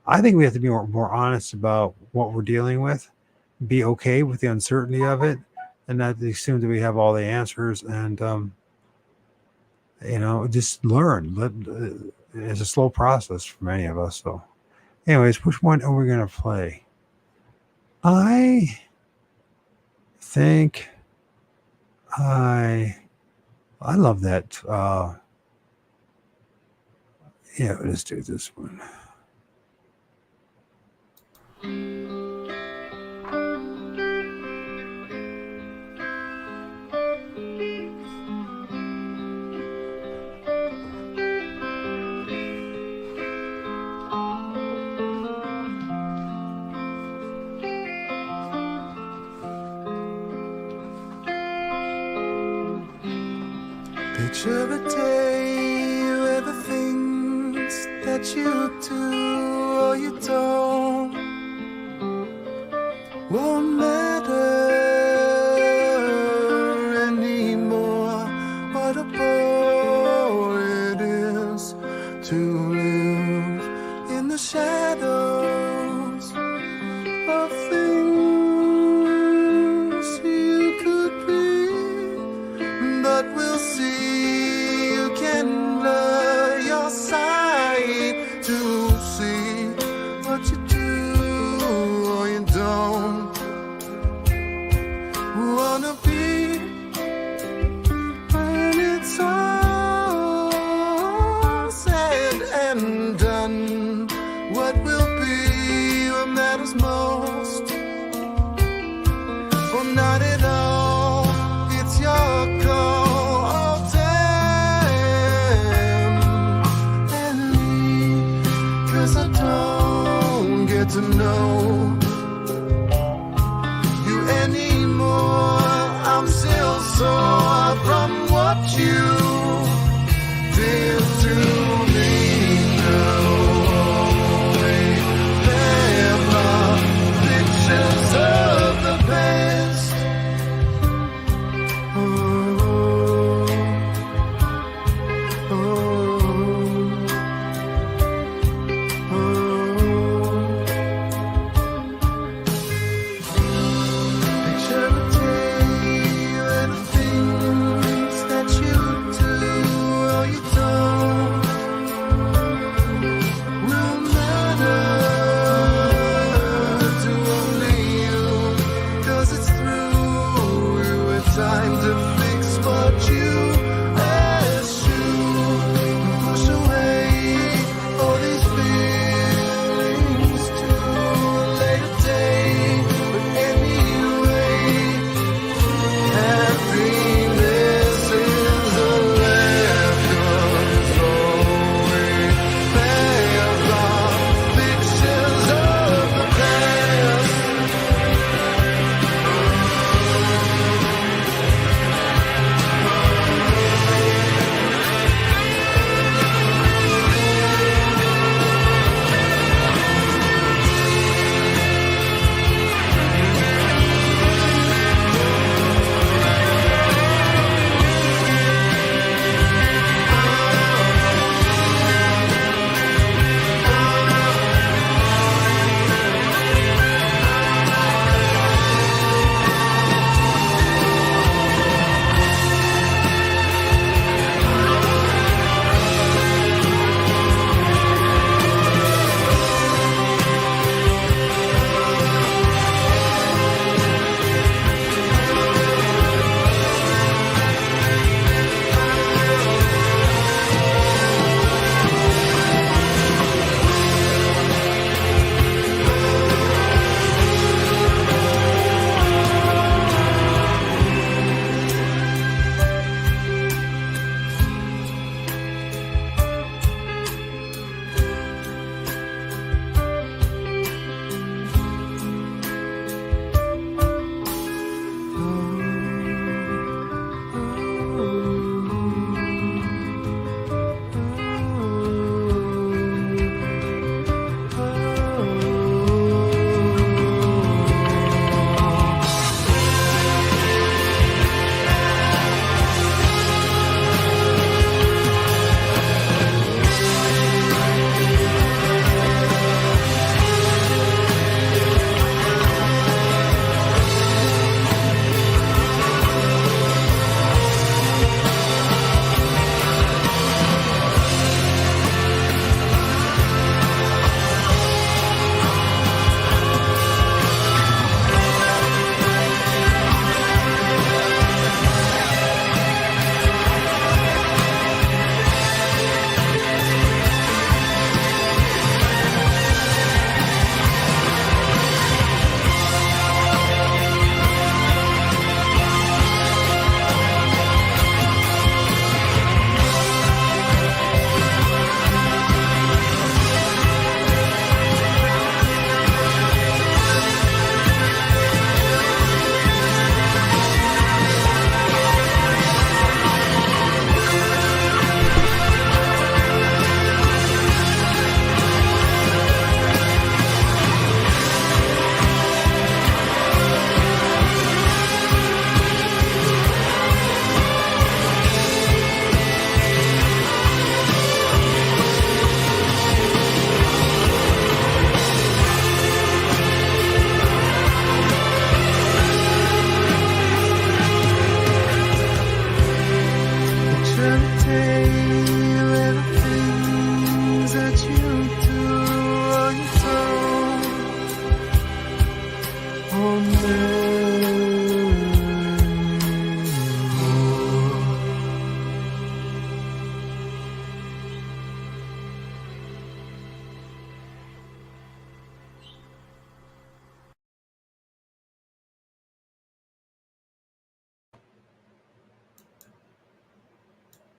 I think we have to be more honest about what we're dealing with, be okay with the uncertainty of it, and not assume that we have all the answers. And, just learn. It's a slow process for many of us. So, anyways, which one are we going to play? I think I love that. Yeah, let's do this one. Picture a day where the things that you do or you don't won't matter anymore. What a bore it is to live in the shadows of things you could be, but we'll see. You can blur your sight to see what you do or you don't. more.